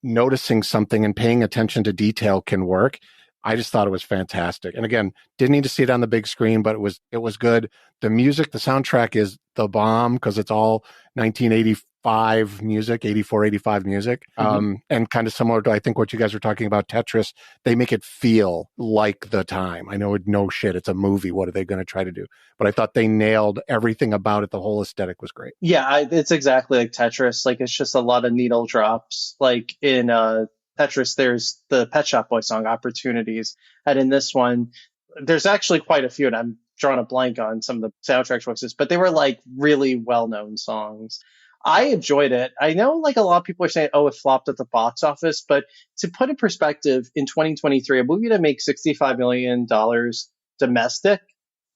noticing something and paying attention to detail can work, I just thought it was fantastic. And again, didn't need to see it on the big screen, but it was good. The music, the soundtrack is the bomb because it's all 1985 music, 84, 85 music. Mm-hmm. And kind of similar to, I think, what you guys were talking about, Tetris. They make it feel like the time. I know no shit, it's a movie. What are they going to try to do? But I thought they nailed everything about it. The whole aesthetic was great. Yeah, it's exactly like Tetris. Like, it's just a lot of needle drops. Like in Tetris, there's the Pet Shop Boys song Opportunities. And in this one, there's actually quite a few, and I'm drawing a blank on some of the soundtrack choices, but they were like really well-known songs. I enjoyed it. I know like a lot of people are saying, oh, it flopped at the box office, but to put in perspective, in 2023, a movie to make $65 million domestic,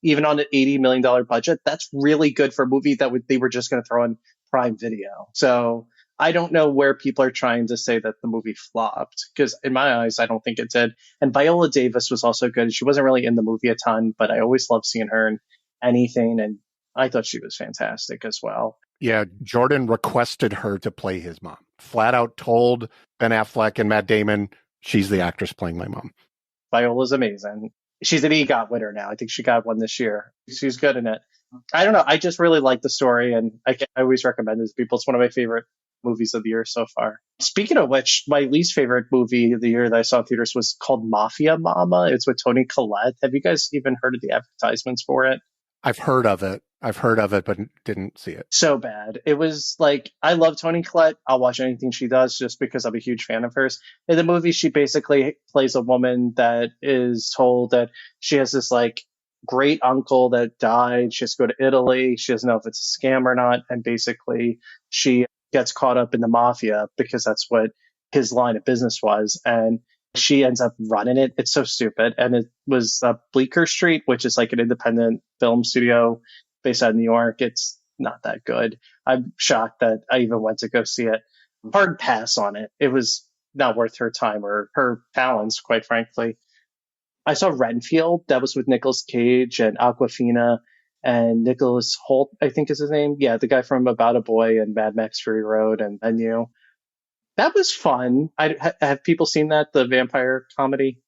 even on an $80 million budget, that's really good for a movie that they were just going to throw on Prime Video. So I don't know where people are trying to say that the movie flopped, because in my eyes, I don't think it did. And Viola Davis was also good. She wasn't really in the movie a ton, but I always love seeing her in anything. And I thought she was fantastic as well. Yeah, Jordan requested her to play his mom. Flat out told Ben Affleck and Matt Damon, she's the actress playing my mom. Viola's amazing. She's an EGOT winner now. I think she got one this year. She's good in it. I don't know. I just really like the story, and I always recommend it to people. It's one of my favorite movies of the year so far. Speaking of which, my least favorite movie of the year that I saw in theaters was called Mafia Mama. It's with Toni Collette. Have you guys even heard of the advertisements for it? I've heard of it, but didn't see it. So bad. It was like, I love Toni Collette. I'll watch anything she does just because I'm a huge fan of hers. In the movie, she basically plays a woman that is told that she has this like great uncle that died. She has to go to Italy. She doesn't know if it's a scam or not. And basically she gets caught up in the mafia because that's what his line of business was. And she ends up running it. It's so stupid. And it was Bleecker Street, which is like an independent film studio based out of New York. It's not that good. I'm shocked that I even went to go see it. Hard pass on it. It was not worth her time or her talents, quite frankly. I saw Renfield. That was with Nicolas Cage and Aquafina and Nicholas Holt, I think is his name. Yeah, the guy from About a Boy and Mad Max Fury Road and Menu. That was fun. Have people seen that, the vampire comedy?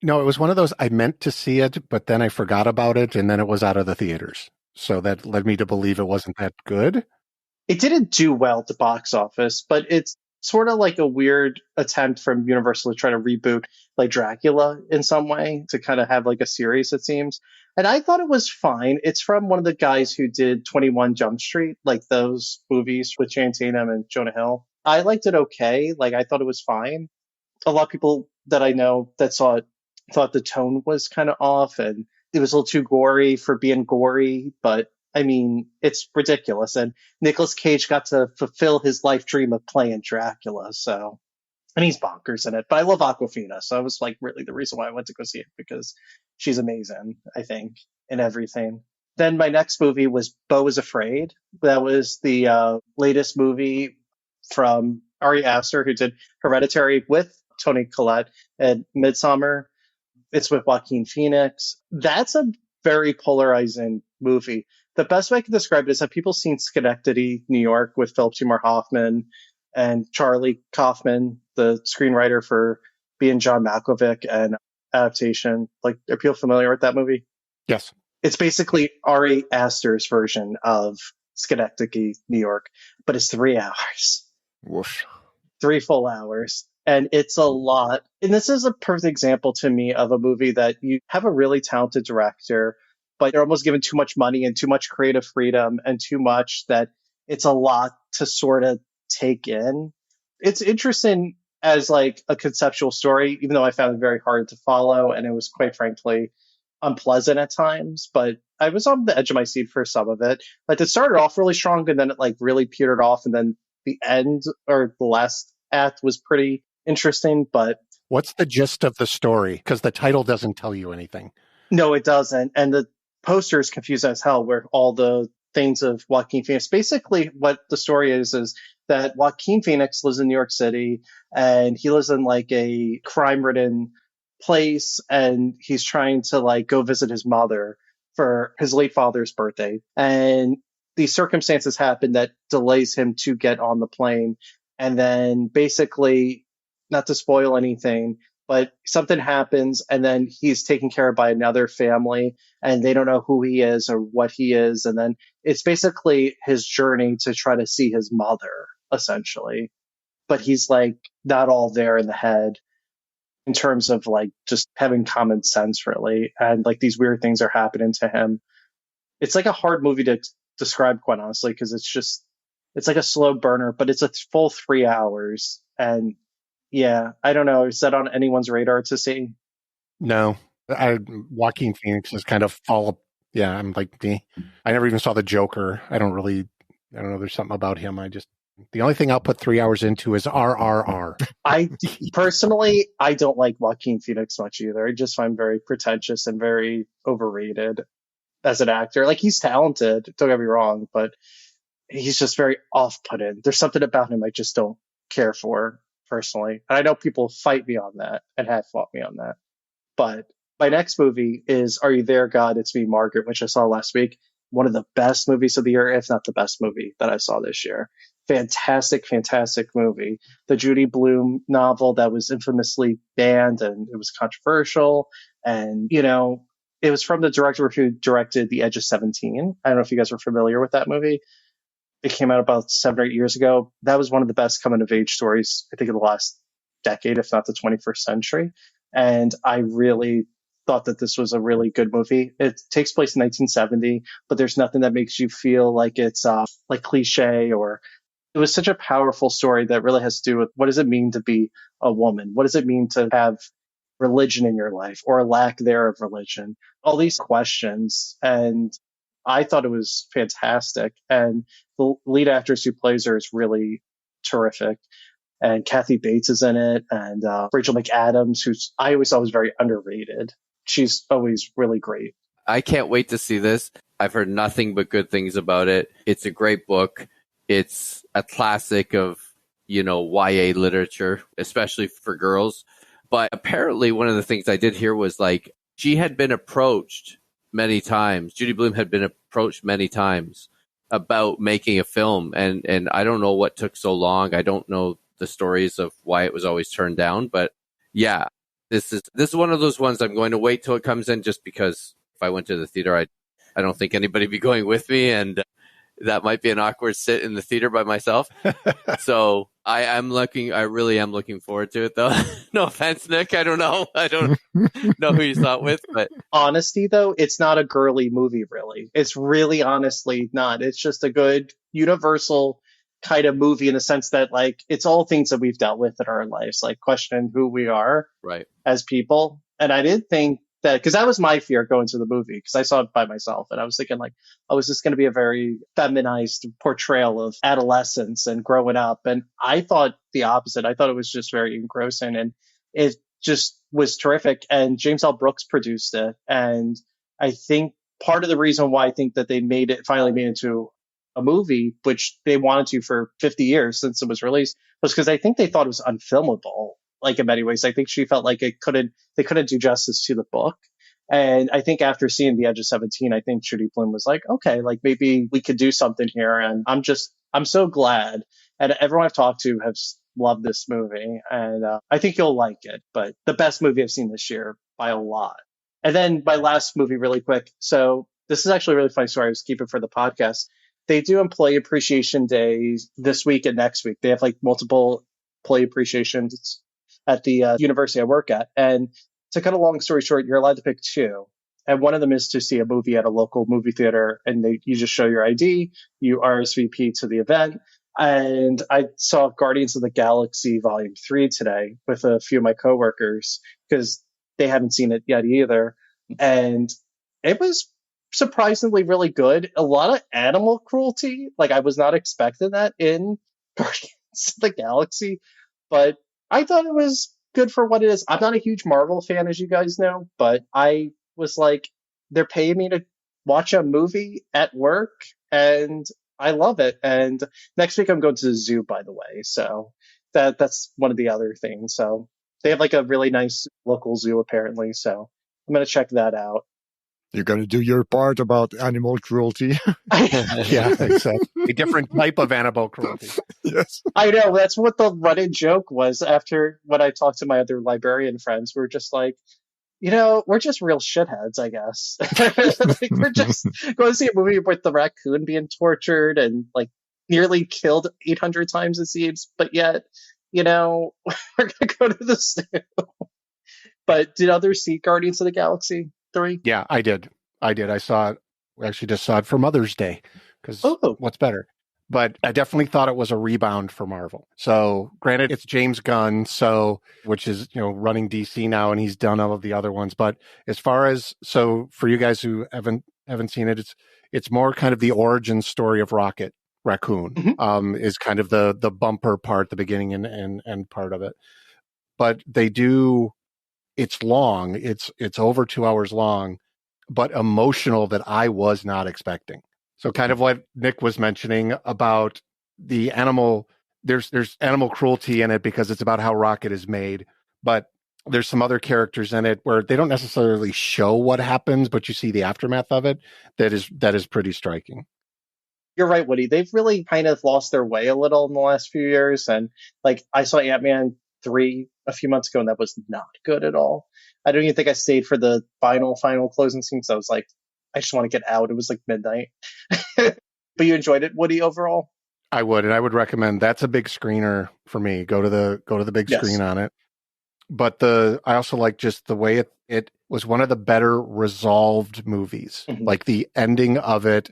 No, it was one of those, I meant to see it, but then I forgot about it, and then it was out of the theaters. So that led me to believe it wasn't that good. It didn't do well at the box office, but it's sort of like a weird attempt from Universal to try to reboot like Dracula in some way to kind of have like a series, it seems. And I thought it was fine. It's from one of the guys who did 21 Jump Street, like those movies with Channing Tatum and Jonah Hill. I liked it okay. Like, I thought it was fine. A lot of people that I know that saw it thought the tone was kind of off and it was a little too gory for being gory, but I mean, it's ridiculous. And Nicolas Cage got to fulfill his life dream of playing Dracula. So, and he's bonkers in it. But I love Aquafina. So I was like really the reason why I went to go see it, because she's amazing, I think, in everything. Then my next movie was Beau is Afraid. That was the latest movie from Ari Aster, who did Hereditary with Toni Collette and Midsommar. It's with Joaquin Phoenix. That's a very polarizing movie. The best way I can describe it is, have people seen Schenectady, New York, with Philip Seymour Hoffman and Charlie Kaufman, the screenwriter for Being John Malkovich and adaptation? Like, are people familiar with that movie? Yes. It's basically Ari Aster's version of Schenectady, New York, but it's 3 hours. Woof. 3 full hours. And it's a lot. And this is a perfect example to me of a movie that you have a really talented director, but they're almost given too much money and too much creative freedom and too much that it's a lot to sort of take in. It's interesting as like a conceptual story, even though I found it very hard to follow. And it was quite frankly unpleasant at times, but I was on the edge of my seat for some of it. Like, it started off really strong and then it like really petered off. And then the end, or the last act, was pretty interesting. But what's the gist of the story? Because the title doesn't tell you anything. No, it doesn't. And the poster is confusing as hell, where all the things of Joaquin Phoenix. Basically, what the story is that Joaquin Phoenix lives in New York City and he lives in like a crime-ridden place, and he's trying to like go visit his mother for his late father's birthday. And these circumstances happen that delays him to get on the plane. And then basically, not to spoil anything, but something happens and then he's taken care of by another family and they don't know who he is or what he is. And then it's basically his journey to try to see his mother, essentially. But he's like not all there in the head in terms of like just having common sense, really. And like these weird things are happening to him. It's like a hard movie to describe, quite honestly, because it's like a slow burner, but it's a full 3 hours. And yeah, I don't know. Is that on anyone's radar to see? No. Joaquin Phoenix is kind of yeah, I'm like, I never even saw The Joker. I don't know. There's something about him. The only thing I'll put 3 hours into is RRR. I personally, I don't like Joaquin Phoenix much either. I just find very pretentious and very overrated as an actor. Like, he's talented, don't get me wrong, but he's just very off-putting. There's something about him I just don't care for, personally. And I know people fight me on that and have fought me on that. But my next movie is Are You There, God? It's Me, Margaret, which I saw last week. One of the best movies of the year, if not the best movie that I saw this year. Fantastic, fantastic movie. The Judy Blume novel that was infamously banned and it was controversial. And, you know, it was from the director who directed The Edge of 17. I don't know if you guys are familiar with that movie. It came out about 7 or 8 years ago. That was one of the best coming of age stories, I think, in the last decade, if not the 21st century. And I really thought that this was a really good movie. It takes place in 1970, but there's nothing that makes you feel like it's like cliche, or it was such a powerful story that really has to do with what does it mean to be a woman? What does it mean to have religion in your life, or a lack there of religion? All these questions. And I thought it was fantastic. And the lead actress who plays her is really terrific. And Kathy Bates is in it, and Rachel McAdams, who's I always thought was very underrated. She's always really great. I can't wait to see this. I've heard nothing but good things about it. It's a great book. It's a classic of, YA literature, especially for girls. But apparently one of the things I did hear was like she had been approached many times. Judy Blume had been approached many times about making a film. And I don't know what took so long. I don't know the stories of why it was always turned down. But yeah, this is one of those ones I'm going to wait till it comes in, just because if I went to the theater, I don't think anybody would be going with me. And that might be an awkward sit in the theater by myself. So I really am looking forward to it, though. No offense, Nick. I don't know. I don't know who you saw it with, but Honesty, though, it's not a girly movie, really. It's really honestly not. It's just a good universal kind of movie in the sense that, like, it's all things that we've dealt with in our lives, like questioning who we are right. as people. And I did think that, because that was my fear going to the movie, because I saw it by myself, and I was thinking, like, oh, is this going to be a very feminized portrayal of adolescence and growing up? And I thought the opposite. I thought it was just very engrossing, and it just was terrific. And James L. Brooks produced it, and I think part of the reason why I think that they finally made it into a movie, which they wanted to for 50 years since it was released, was because I think they thought it was unfilmable. Like, in many ways, I think she felt like they couldn't do justice to the book. And I think after seeing The Edge of 17, I think Judy Blume was like, okay, like maybe we could do something here. And I'm so glad. And everyone I've talked to has loved this movie. And I think you'll like it. But the best movie I've seen this year by a lot. And then my last movie really quick. So this is actually a really funny story. I was keeping for the podcast. They do Employee Appreciation Days this week and next week. They have like multiple employee appreciations at the university I work at. And to cut a long story short, you're allowed to pick two. And one of them is to see a movie at a local movie theater. And you just show your ID, you RSVP to the event. And I saw Guardians of the Galaxy Volume 3 today with a few of my coworkers because they haven't seen it yet either. And it was surprisingly really good. A lot of animal cruelty. Like, I was not expecting that in Guardians of the Galaxy. But I thought it was good for what it is. I'm not a huge Marvel fan, as you guys know, but I was like, they're paying me to watch a movie at work, and I love it. And next week I'm going to the zoo, by the way. So that's one of the other things. So they have like a really nice local zoo, apparently. So I'm going to check that out. You're going to do your part about animal cruelty. Yeah, exactly. A different type of animal cruelty. Yes. I know. That's what the running joke was after when I talked to my other librarian friends. We're just like, we're just real shitheads, I guess. Like, we're just going to see a movie with the raccoon being tortured and like nearly killed 800 times, it seems. But yet, we're going to go to the zoo. But did others see Guardians of the Galaxy 3? Yeah, I did. I saw it. We actually just saw it for Mother's Day because what's better? But I definitely thought it was a rebound for Marvel. So granted, it's James Gunn, which is, running DC now, and he's done all of the other ones. But as far as, for you guys who haven't seen it, it's more kind of the origin story of Rocket Raccoon, is kind of the bumper part, the beginning and part of it. But it's long. It's over 2 hours long, but emotional that I was not expecting. So kind of what Nick was mentioning about the animal, there's animal cruelty in it because it's about how Rocket is made, but there's some other characters in it where they don't necessarily show what happens, but you see the aftermath of it. That is pretty striking. You're right, Woody. They've really kind of lost their way a little in the last few years. And like, I saw Ant-Man 3 a few months ago, and that was not good at all. I don't even think I stayed for the final closing scene, because I was like, I just want to get out. It was like midnight. But you enjoyed it, Woody, overall? I would, and I would recommend. That's a big screener for me. Go to the big screen on it. But I also like just the way it was one of the better resolved movies. Mm-hmm. Like the ending of it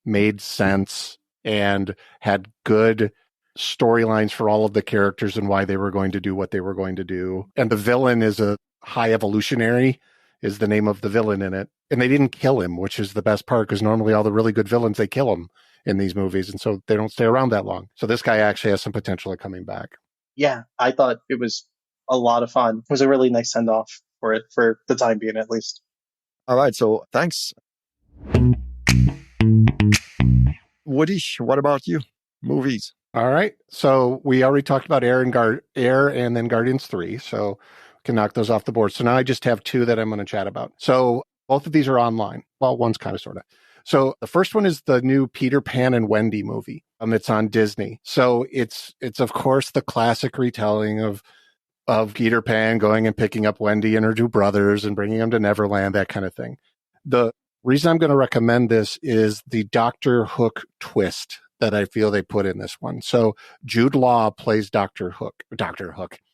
made sense and had good storylines for all of the characters and why they were going to do what they were going to do. And the villain is a high evolutionary, is the name of the villain in it. And they didn't kill him, which is the best part, because normally all the really good villains, they kill him in these movies. And so they don't stay around that long. So this guy actually has some potential of coming back. Yeah, I thought it was a lot of fun. It was a really nice send-off for it, for the time being, at least. All right. So thanks. Woody, what about you? Movies. All right. So we already talked about Air and then Guardians 3. So we can knock those off the board. So now I just have two that I'm going to chat about. So both of these are online. Well, one's kind of sort of. So the first one is the new Peter Pan and Wendy movie. It's on Disney. So it's of course the classic retelling of Peter Pan going and picking up Wendy and her two brothers and bringing them to Neverland, that kind of thing. The reason I'm going to recommend this is the Dr. Hook twist that I feel they put in this one. So Jude Law plays Dr. Hook.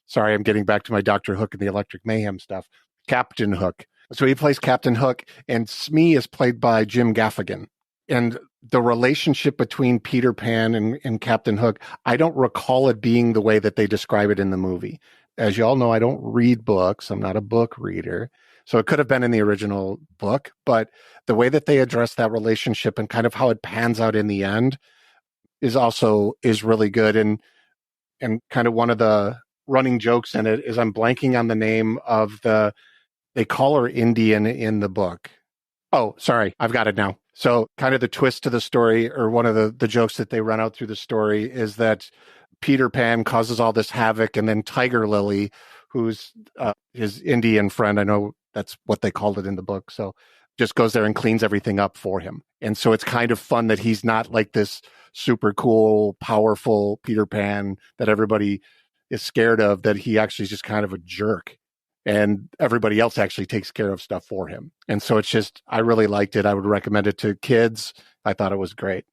Sorry, I'm getting back to my Dr. Hook and the Electric Mayhem stuff. Captain Hook. So he plays Captain Hook, and Smee is played by Jim Gaffigan. And the relationship between Peter Pan and Captain Hook, I don't recall it being the way that they describe it in the movie. As you all know, I don't read books. I'm not a book reader. So it could have been in the original book, but the way that they address that relationship and kind of how it pans out in the end is really good. And kind of one of the running jokes in it is I'm blanking on the name of they call her Indian in the book. Oh, sorry. I've got it now. So kind of the twist to the story, or one of the jokes that they run out through the story, is that Peter Pan causes all this havoc, and then Tiger Lily, who's his Indian friend, I know that's what they called it in the book, so just goes there and cleans everything up for him. And so it's kind of fun that he's not like this super cool, powerful Peter Pan that everybody is scared of, that he actually is just kind of a jerk. And everybody else actually takes care of stuff for him. And so it's just, I really liked it. I would recommend it to kids. I thought it was great.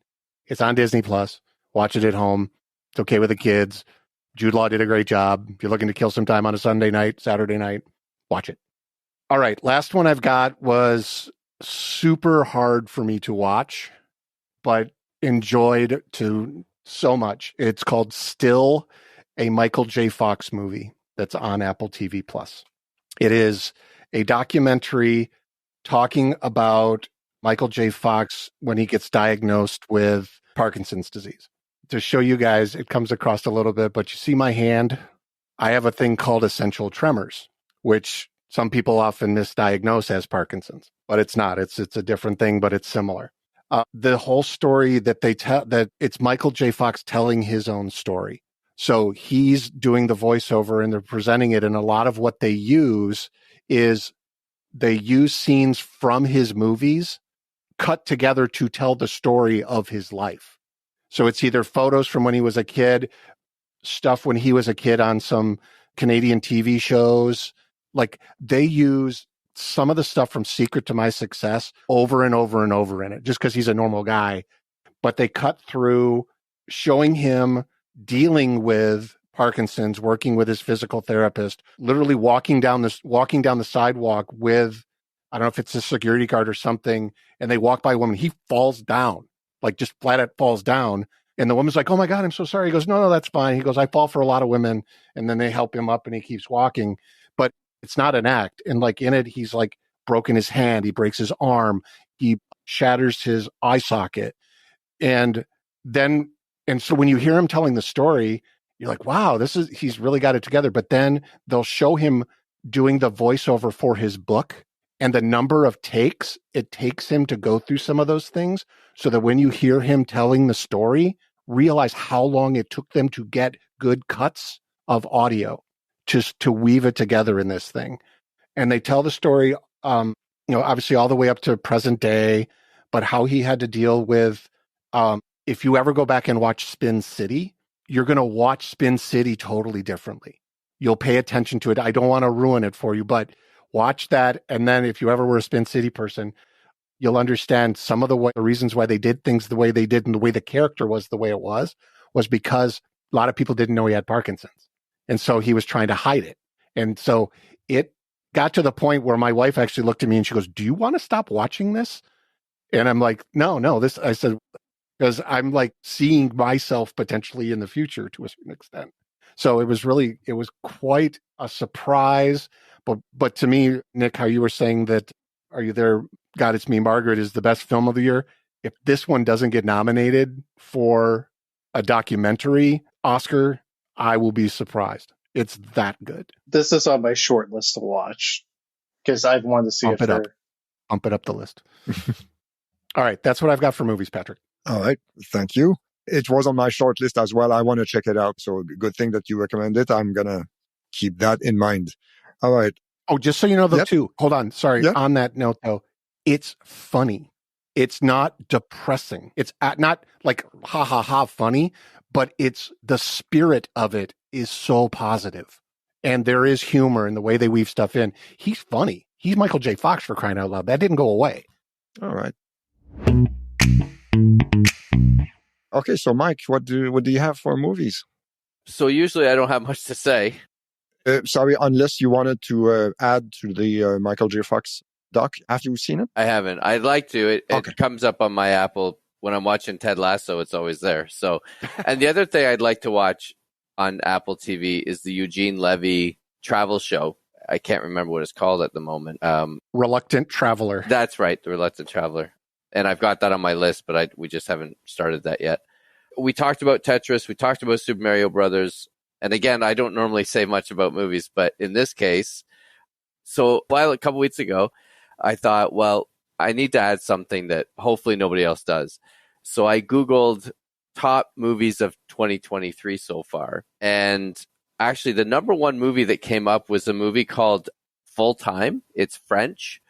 It's on Disney Plus. Watch it at home. It's okay with the kids. Jude Law did a great job. If you're looking to kill some time on a Sunday night, Saturday night, watch it. All right. Last one I've got was super hard for me to watch, but enjoyed to so much. It's called Still, a Michael J. Fox movie that's on Apple TV Plus. It is a documentary talking about Michael J. Fox when he gets diagnosed with Parkinson's disease. To show you guys, it comes across a little bit, but you see my hand? I have a thing called essential tremors, which some people often misdiagnose as Parkinson's, but it's not. It's a different thing, but it's similar. The whole story that they tell, that it's Michael J. Fox telling his own story. So he's doing the voiceover and they're presenting it. And a lot of what they use is they use scenes from his movies cut together to tell the story of his life. So it's either photos from when he was a kid, stuff when he was a kid on some Canadian TV shows. Like they use some of the stuff from Secret to My Success over and over and over in it, just because he's a normal guy. But they cut through showing him dealing with Parkinson's, working with his physical therapist, literally walking down the sidewalk with, I don't know if it's a security guard or something, and they walk by a woman. He falls down, like just flat out falls down. And the woman's like, "Oh my God, I'm so sorry." He goes, No, that's fine. He goes, "I fall for a lot of women." And then they help him up and he keeps walking. But it's not an act. And like in it, he's like broken his hand. He breaks his arm. He shatters his eye socket. And so when you hear him telling the story, you're like, wow, he's really got it together. But then they'll show him doing the voiceover for his book and the number of takes it takes him to go through some of those things, so that when you hear him telling the story, realize how long it took them to get good cuts of audio just to weave it together in this thing. And they tell the story, obviously all the way up to present day, but how he had to deal with, if you ever go back and watch Spin City, you're going to watch Spin City totally differently. You'll pay attention to it. I don't want to ruin it for you, but watch that. And then if you ever were a Spin City person, you'll understand some of the reasons why they did things the way they did and the way the character was the way it was because a lot of people didn't know he had Parkinson's. And so he was trying to hide it. And so it got to the point where my wife actually looked at me and she goes, "Do you want to stop watching this?" And I'm like, no, I said, because I'm like seeing myself potentially in the future to a certain extent. So it was quite a surprise. But to me, Nick, how you were saying that, Are You There, God, It's Me, Margaret is the best film of the year. If this one doesn't get nominated for a documentary Oscar, I will be surprised. It's that good. This is on my short list to watch because I've wanted to see Bump it it for up. bump it up the list. All right. That's what I've got for movies, Patrick. All right. Thank you. It was on my short list as well. I want to check it out. So good thing that you recommend it. I'm going to keep that in mind. All right. Oh, just so you know, though, Yep. too. Hold on. Sorry. Yep. On that note, though, it's funny. It's not depressing. It's not like ha ha ha funny, but it's the spirit of it is so positive. And there is humor in the way they weave stuff in. He's funny. He's Michael J. Fox, for crying out loud. That didn't go away. All right. Okay, so Mike, what do you have for movies? So usually I don't have much to say. Sorry, unless you wanted to add to the Michael J. Fox doc after you've seen it? I haven't. I'd like to. Okay. It comes up on my Apple when I'm watching Ted Lasso. It's always there. So, and the other thing I'd like to watch on Apple TV is the Eugene Levy travel show. I can't remember what it's called at the moment. Reluctant Traveler. That's right, The Reluctant Traveler. And I've got that on my list, but we just haven't started that yet. We talked about Tetris. We talked about Super Mario Brothers. And again, I don't normally say much about movies, but in this case, so a couple weeks ago, I thought, well, I need to add something that hopefully nobody else does. So I Googled top movies of 2023 so far. And actually, the number one movie that came up was a movie called Full Time. It's French.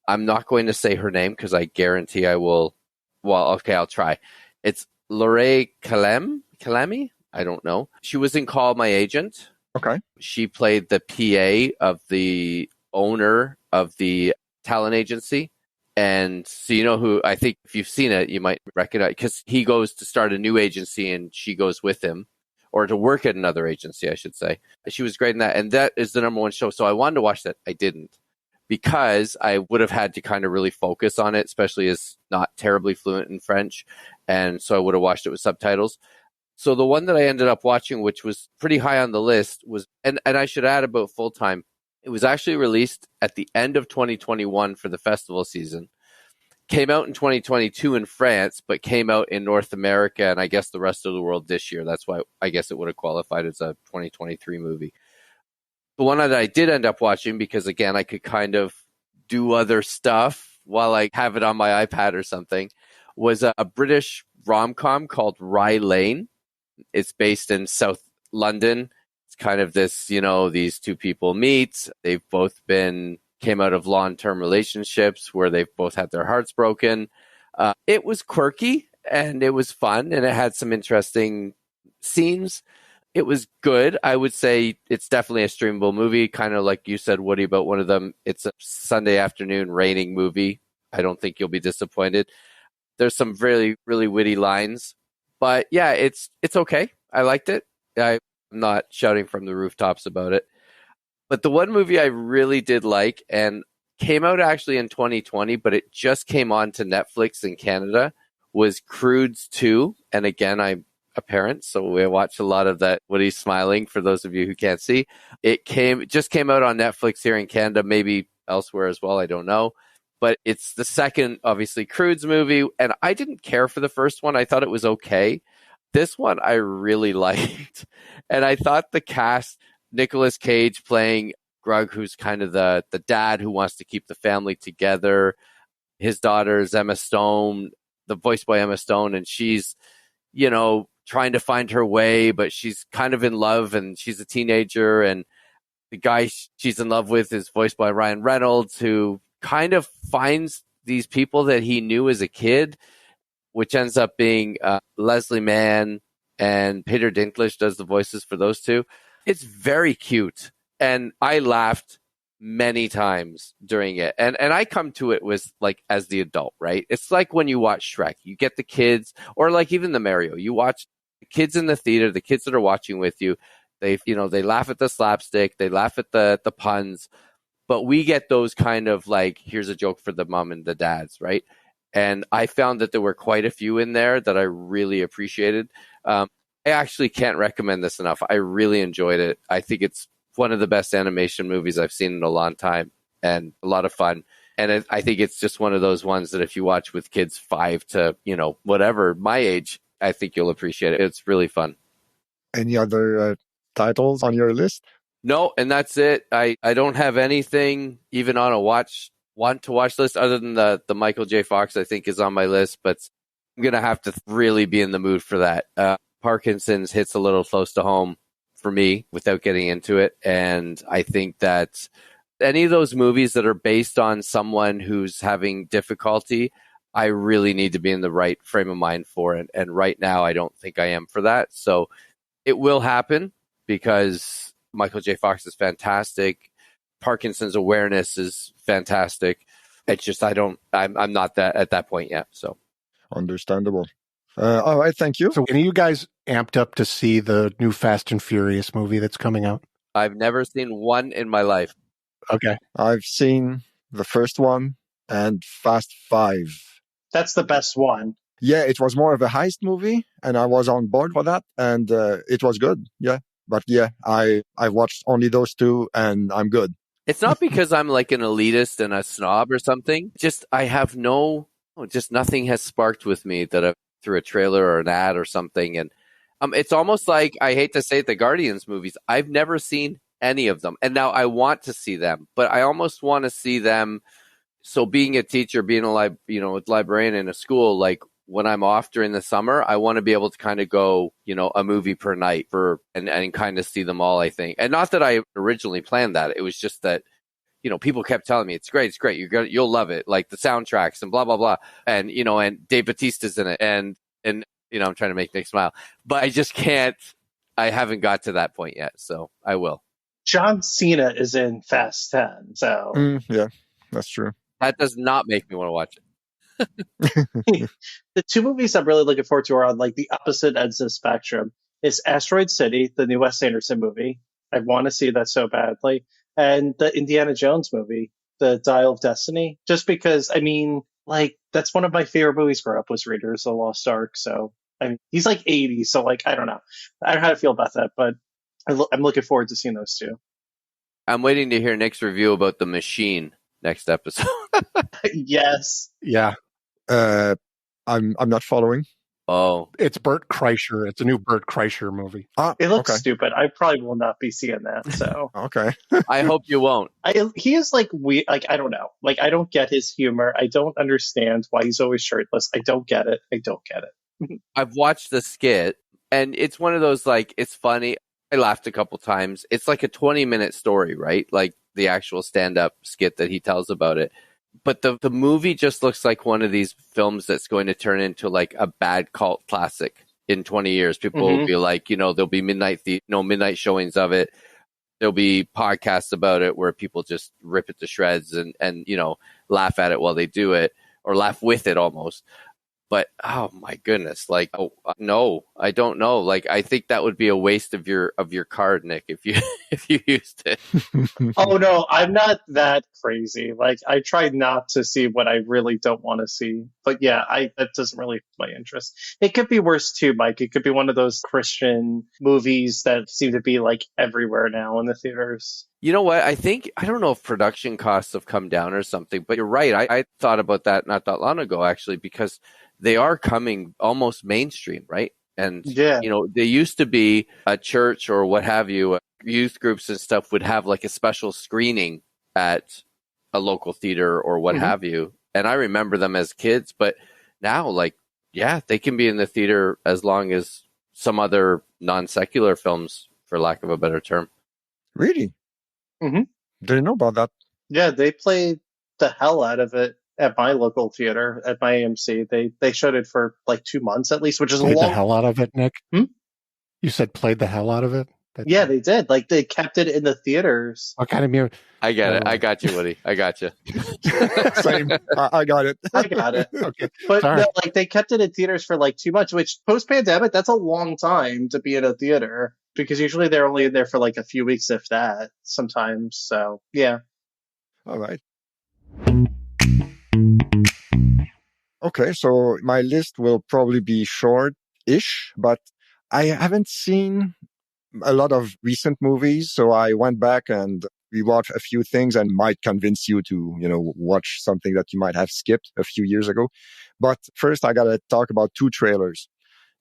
I'm not going to say her name because I guarantee I will. Well, okay, I'll try. It's Laure Calamy? I don't know. She was in Call My Agent. Okay. She played the PA of the owner of the talent agency. And so you know who, I think if you've seen it, you might recognize, because he goes to start a new agency and she goes with him, or to work at another agency, I should say. She was great in that. And that is the number one show. So I wanted to watch that. I didn't, because I would have had to kind of really focus on it, especially as not terribly fluent in French. And so I would have watched it with subtitles. So the one that I ended up watching, which was pretty high on the list, was, and I should add about Full Time, it was actually released at the end of 2021 for the festival season. Came out in 2022 in France, but came out in North America and I guess the rest of the world this year. That's why I guess it would have qualified as a 2023 movie. The one that I did end up watching, because again, I could kind of do other stuff while I have it on my iPad or something, was a British rom-com called Rye Lane. It's based in South London. It's kind of this, these two people meet. They've both came out of long-term relationships where they've both had their hearts broken. It was quirky and it was fun and it had some interesting scenes. It was good. I would say it's definitely a streamable movie, kind of like you said, Woody, about one of them. It's a Sunday afternoon raining movie. I don't think you'll be disappointed. There's some really, really witty lines. But yeah, it's okay. I liked it. I'm not shouting from the rooftops about it. But the one movie I really did like, and came out actually in 2020, but it just came on to Netflix in Canada, was Croods 2. And again, I'm a parent, so we watch a lot of that. Woody's smiling for those of you who can't see. It just came out on Netflix here in Canada, maybe elsewhere as well. I don't know. But it's the second, obviously, Croods movie. And I didn't care for the first one. I thought it was okay. This one I really liked. And I thought the cast, Nicolas Cage playing Grug, who's kind of the dad who wants to keep the family together. His daughter is Emma Stone, voiced by Emma Stone. And she's, trying to find her way, but she's kind of in love and she's a teenager. And the guy she's in love with is voiced by Ryan Reynolds, who kind of finds these people that he knew as a kid, which ends up being Leslie Mann, and Peter Dinklage does the voices for those two. It's very cute. And I laughed many times during it. And I come to it with as the adult, right? It's like when you watch Shrek, you get the kids, or like even the Mario, you watch the kids in the theater, the kids that are watching with you, they laugh at the slapstick, they laugh at the puns. But we get those kind of here's a joke for the mom and the dads, right? And I found that there were quite a few in there that I really appreciated. I actually can't recommend this enough. I really enjoyed it. I think it's one of the best animation movies I've seen in a long time, and a lot of fun. And I think it's just one of those ones that if you watch with kids 5 to, whatever, my age, I think you'll appreciate it. It's really fun. Any other titles on your list? No, and that's it. I don't have anything even on a watch want to watch list other than the Michael J. Fox, I think, is on my list, but I'm going to have to really be in the mood for that. Parkinson's hits a little close to home for me without getting into it. And I think that any of those movies that are based on someone who's having difficulty, I really need to be in the right frame of mind for it. And right now, I don't think I am for that. So it will happen because Michael J. Fox is fantastic. Parkinson's awareness is fantastic. It's just I'm not that at that point yet. So Understandable. All right, thank you. So, any of you guys amped up to see the new Fast and Furious movie that's coming out? I've never seen one in my life. Okay. I've seen the first one and Fast 5. That's the best one. Yeah, it was more of a heist movie, and I was on board for that, and it was good. Yeah, but yeah, I watched only those two, and I'm good. It's not because I'm like an elitist and a snob or something. Just just nothing has sparked with me that through a trailer or an ad or something. And it's almost like, I hate to say it, the Guardians movies, I've never seen any of them. And now I want to see them, but I almost want to see them. So being a teacher, being a librarian in a school, like when I'm off during the summer, I want to be able to kind of go, a movie per night and kind of see them all, I think. And not that I originally planned that. It was just that, people kept telling me, it's great. You'll love it. Like the soundtracks and blah, blah, blah. And, and Dave Bautista's in it. And, I'm trying to make Nick smile, but I just can't, I haven't got to that point yet. So I will. John Cena is in Fast 10. So Yeah, that's true. That does not make me want to watch it. The two movies I'm really looking forward to are on like the opposite ends of the spectrum. It's Asteroid City, the new Wes Anderson movie. I want to see that so badly. And the Indiana Jones movie, The Dial of Destiny. Just because, that's one of my favorite movies growing up was Raiders of the Lost Ark. So, he's like 80, so I don't know. I don't know how to feel about that, but I'm looking forward to seeing those two. I'm waiting to hear Nick's review about The Machine next episode. Yes. Yeah. I'm not following. Oh, It's Bert Kreischer. It's a new Bert Kreischer movie. It looks okay. stupid. I probably will not be seeing that. So Okay. I hope you won't. he is like weird. Like, I don't know. Like, I don't get his humor. I don't understand why he's always shirtless. I don't get it. I've watched the skit, and it's one of those, like, it's funny. I laughed a couple times. It's like a 20-minute story, right? Like the actual stand-up skit that he tells about it. But the movie just looks like one of these films that's going to turn into like a bad cult classic in 20 years. People will be like, there'll be midnight showings of it. There'll be podcasts about it where people just rip it to shreds and laugh at it while they do it, or laugh with it almost. But oh my goodness, like, oh, no, I don't know. Like, I think that would be a waste of your card, Nick, if you used it. Oh no, I'm not that crazy. Like, I try not to see what I really don't want to see. But yeah, that doesn't really pique my interest. It could be worse too, Mike. It could be one of those Christian movies that seem to be like everywhere now in the theaters. You know what? I don't know if production costs have come down or something, but you're right. I thought about that not that long ago, actually, because they are coming almost mainstream, right? And, yeah, they used to be a church or what have you, youth groups and stuff would have like a special screening at a local theater or what have you. And I remember them as kids, but now, like, yeah, they can be in the theater as long as some other non-secular films, for lack of a better term. Really? Didn't know about that. Yeah, they played the hell out of it at my local theater, at my AMC. They showed it for like 2 months at least, which is Played a long. the hell out of it, Nick? You said played the hell out of it? Yeah, they did. Like, they kept it in the theaters. What kind of music? I get it. I got you, Woody. I got you. Same. I got it. I got it. Okay. But Sorry. no, like, they kept it in theaters for like 2 months, which post-pandemic, that's a long time to be in a theater, because usually they're only in there for like a few weeks, if that, sometimes. So yeah. All right. Okay, so my list will probably be short-ish, but I haven't seen a lot of recent movies, so I went back and rewatched a few things and might convince you to, watch something that you might have skipped a few years ago. But first, I gotta talk about 2 trailers.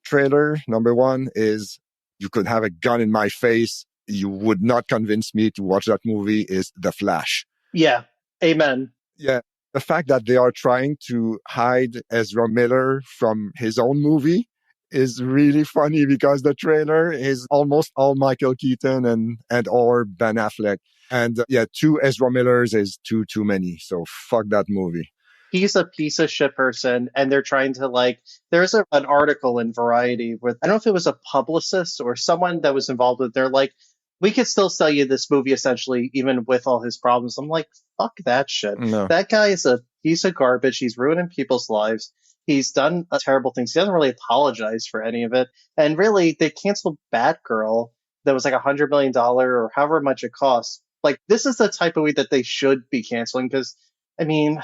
Trailer number 1 is, you could have a gun in my face, you would not convince me to watch that movie, is The Flash. Yeah. Amen. Yeah. The fact that they are trying to hide Ezra Miller from his own movie is really funny because the trailer is almost all Michael Keaton and or Ben Affleck. And yeah, two Ezra Millers is too many. So fuck that movie. He's a piece of shit person, and they're trying to like. There's an article in Variety with I don't know if it was a publicist or someone that was involved with. They're like, we could still sell you this movie essentially, even with all his problems. I'm like, fuck that shit. No. That guy is a piece of garbage. He's ruining people's lives. He's done terrible things. He doesn't really apologize for any of it. And really, they canceled Batgirl that was like $100 million or however much it costs. Like, this is the type of movie that they should be canceling because, I mean,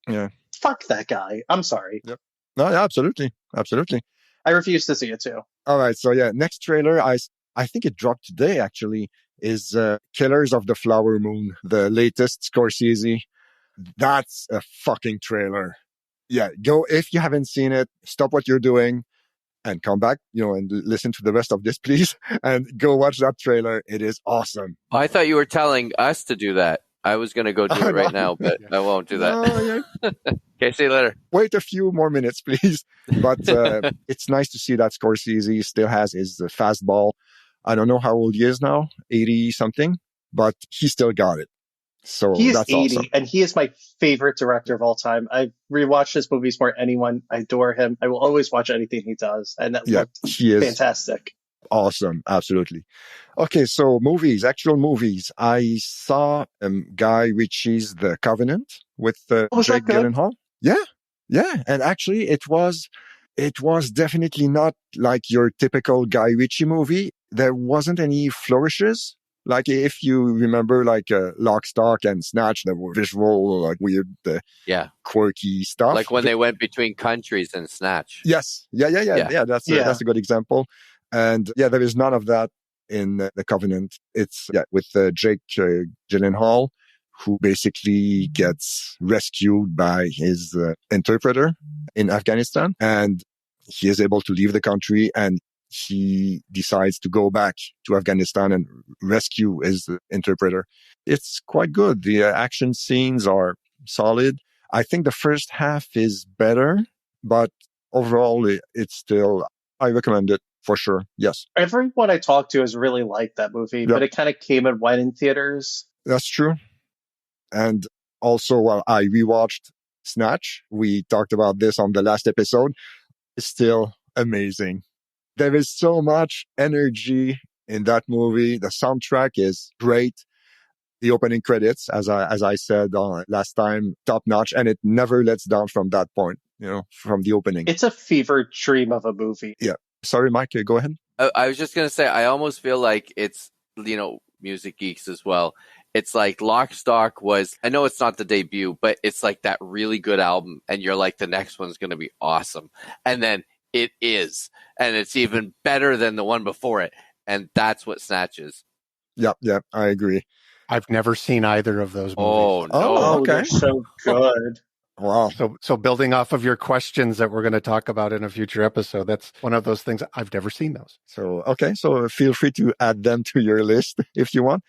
Yeah. fuck that guy. I'm sorry. Yep. No, yeah, absolutely. Absolutely. I refuse to see it too. All right. So yeah, next trailer, I think it dropped today actually, is Killers of the Flower Moon, the latest Scorsese. That's a fucking trailer. Yeah, go if you haven't seen it, stop what you're doing and come back, and listen to the rest of this, please, and go watch that trailer. It is awesome. I thought you were telling us to do that. I was going to go do it right now, but I won't do that. No, yeah. Okay, see you later. Wait a few more minutes, please. But it's nice to see that Scorsese still has his fastball. I don't know how old he is now, 80 something, but he still got it. So He is that's 80, awesome. and he is my favorite director of all time. I rewatched his movies more than anyone. I adore him. I will always watch anything he does, and that looked he is fantastic. awesome. Absolutely. Okay, so movies, actual movies. I saw Guy Ritchie's The Covenant with Was Jake that good? Gyllenhaal. Yeah, and actually it was definitely not like your typical Guy Ritchie movie. There wasn't any flourishes. Like if you remember, like Lock, Stock, and Snatch, that were visual, like weird, quirky stuff. Like when they went between countries and Snatch. Yes, yeah. That's a good example. And yeah, there is none of that in The Covenant. It's with Jake Gyllenhaal, who basically gets rescued by his interpreter in Afghanistan, and he is able to leave the country, and he decides to go back to Afghanistan and rescue his interpreter. It's quite good. The action scenes are solid. I think the first half is better, but overall, it's still, I recommend it for sure. Yes. Everyone I talked to has really liked that movie, but it kind of came and went in theaters. That's true. And also, while I rewatched Snatch, we talked about this on the last episode, it's still amazing. There is so much energy in that movie. The soundtrack is great. The opening credits, as I said last time, top notch, and it never lets down from that point, from the opening. It's a fever dream of a movie. Yeah. Sorry, Mike, go ahead. I was just going to say, I almost feel like it's, music geeks as well. It's like Lock, Stock was, I know it's not the debut, but it's like that really good album. And you're like, the next one's going to be awesome. And then it is. And it's even better than the one before it. And that's what Snatch is. Yeah, I agree. I've never seen either of those movies. Oh, no. Oh, okay. they're so good. Wow. So building off of your questions that we're going to talk about in a future episode, that's one of those things. I've never seen those. So, okay. So feel free to add them to your list if you want.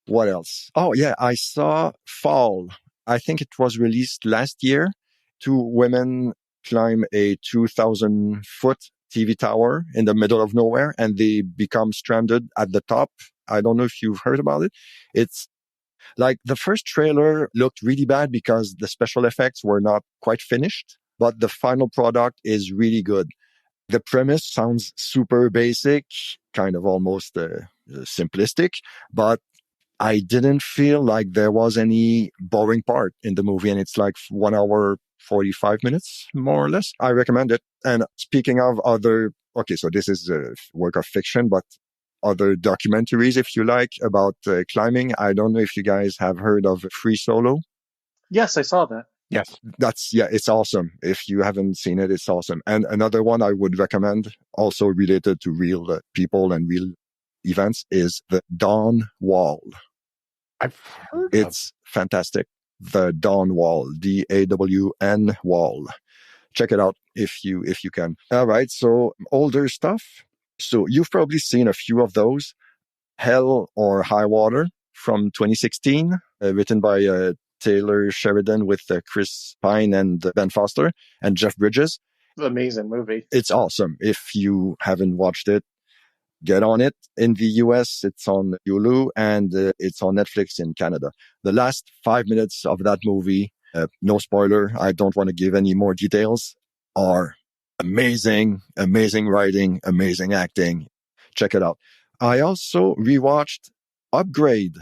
What else? Oh, yeah. I saw Fall. I think it was released last year. Two women climb a 2,000-foot TV tower in the middle of nowhere, and they become stranded at the top. I don't know if you've heard about it. It's like the first trailer looked really bad because the special effects were not quite finished, but the final product is really good. The premise sounds super basic, kind of almost simplistic, but I didn't feel like there was any boring part in the movie, and it's like 1 hour, 45 minutes, more or less. I recommend it. And speaking of so this is a work of fiction, but other documentaries, if you like, about climbing. I don't know if you guys have heard of Free Solo. Yes, I saw that. Yes. It's awesome. If you haven't seen it, it's awesome. And another one I would recommend, also related to real people and real events, is The Dawn Wall. I've heard It's fantastic. The Dawn Wall, DAWN Wall. Check it out if you can. All right. So older stuff. So you've probably seen a few of those. Hell or High Water from 2016, written by Taylor Sheridan with Chris Pine and Ben Foster and Jeff Bridges. Amazing movie. It's awesome. If you haven't watched it, get on it. In the US, it's on Hulu and it's on Netflix in Canada. The last 5 minutes of that movie, no spoiler, I don't want to give any more details, are amazing, amazing writing, amazing acting. Check it out. I also rewatched Upgrade,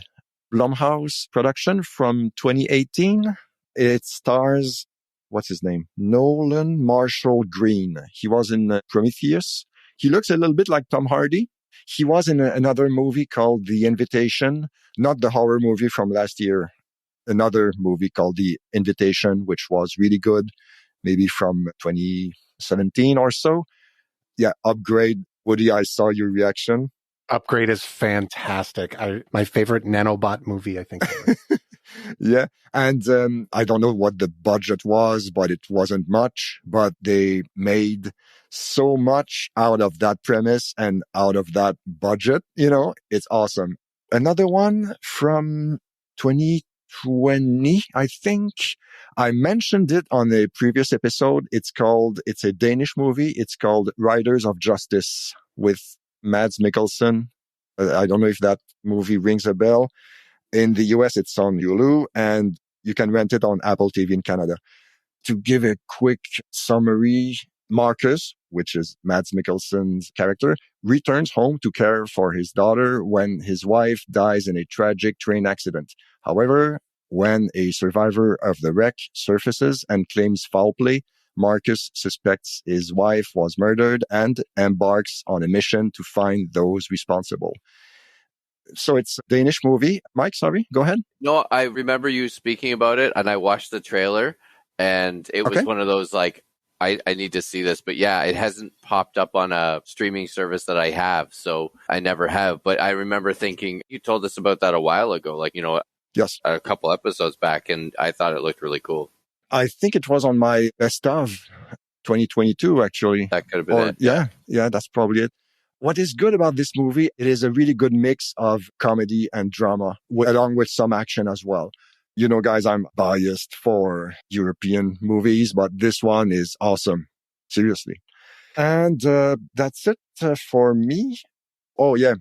Blumhouse production from 2018. It stars, what's his name? Nolan Marshall Green. He was in Prometheus. He looks a little bit like Tom Hardy. He was in another movie called The Invitation, not the horror movie from last year. Another movie called The Invitation, which was really good, maybe from 2017 or so. Yeah, Upgrade. Woody, I saw your reaction. Upgrade is fantastic. My favorite nanobot movie, I think. Yeah. And I don't know what the budget was, but it wasn't much. But they made so much out of that premise and out of that budget. You know, it's awesome. Another one from 2020, I think. I mentioned it on a previous episode. It's a Danish movie. It's called Riders of Justice with Mads Mikkelsen. I don't know if that movie rings a bell. In the US, it's on Hulu and you can rent it on Apple TV in Canada. To give a quick summary, Marcus, which is Mads Mikkelsen's character, returns home to care for his daughter when his wife dies in a tragic train accident. However, when a survivor of the wreck surfaces and claims foul play, Marcus suspects his wife was murdered and embarks on a mission to find those responsible. So it's a Danish movie. Mike, sorry, go ahead. No, I remember you speaking about it, and I watched the trailer, and it was one of those, like, I need to see this. But yeah, it hasn't popped up on a streaming service that I have, so I never have. But I remember thinking, you told us about that a while ago, like, yes, a couple episodes back, and I thought it looked really cool. I think it was on my best of 2022, actually. That could have been it. Yeah, that's probably it. What is good about this movie, it is a really good mix of comedy and drama, along with some action as well. You know, guys, I'm biased for European movies, but this one is awesome. Seriously. And that's it for me. Oh, yeah.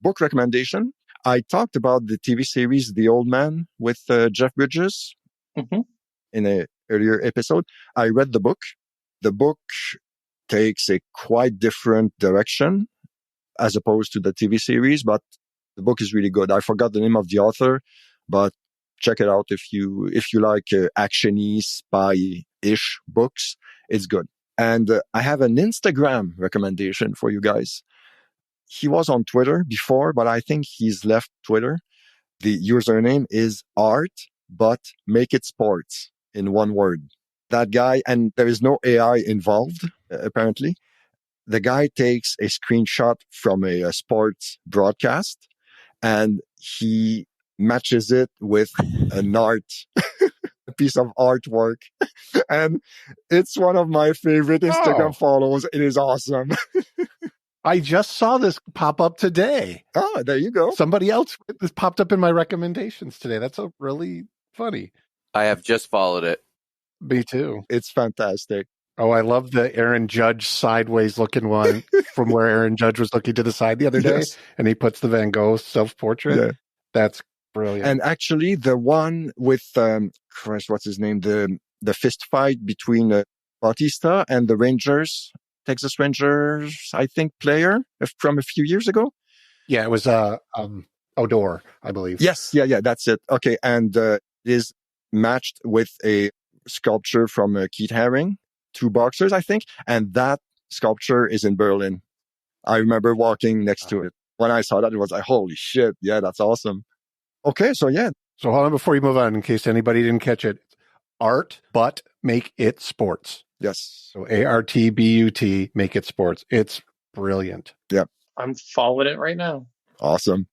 Book recommendation. I talked about the TV series The Old Man with Jeff Bridges in an earlier episode. I read the book. The book takes a quite different direction as opposed to the TV series, but the book is really good. I forgot the name of the author, but check it out if you like action-y, spy-ish books. It's good. And I have an Instagram recommendation for you guys. He was on Twitter before, but I think he's left Twitter. The username is art, but make it sports in one word. That guy, and there is no AI involved, apparently. The guy takes a screenshot from a sports broadcast and he matches it with an art, a piece of artwork. And it's one of my favorite Instagram follows. It is awesome. I just saw this pop up today. Oh, there you go. Somebody else, this popped up in my recommendations today. That's really funny. I have just followed it. Me too. It's fantastic. Oh, I love the Aaron Judge sideways looking one from where Aaron Judge was looking to the side the other day. And he puts the Van Gogh self-portrait. Yeah. That's brilliant. And actually the one with, what's his name? The fist fight between Bautista and the Rangers, Texas Rangers, I think, player from a few years ago. Yeah, it was Odor, I believe. Yes, yeah, that's it. Okay, and it is matched with a sculpture from Keith Haring. 2 boxers, I think. And that sculpture is in Berlin. I remember walking next to it. When I saw that, it was like, holy shit. Yeah, that's awesome. Okay, so yeah. So hold on before you move on, in case anybody didn't catch it. Art, but make it sports. Yes. So ARTBUT, make it sports. It's brilliant. Yeah. I'm following it right now. Awesome.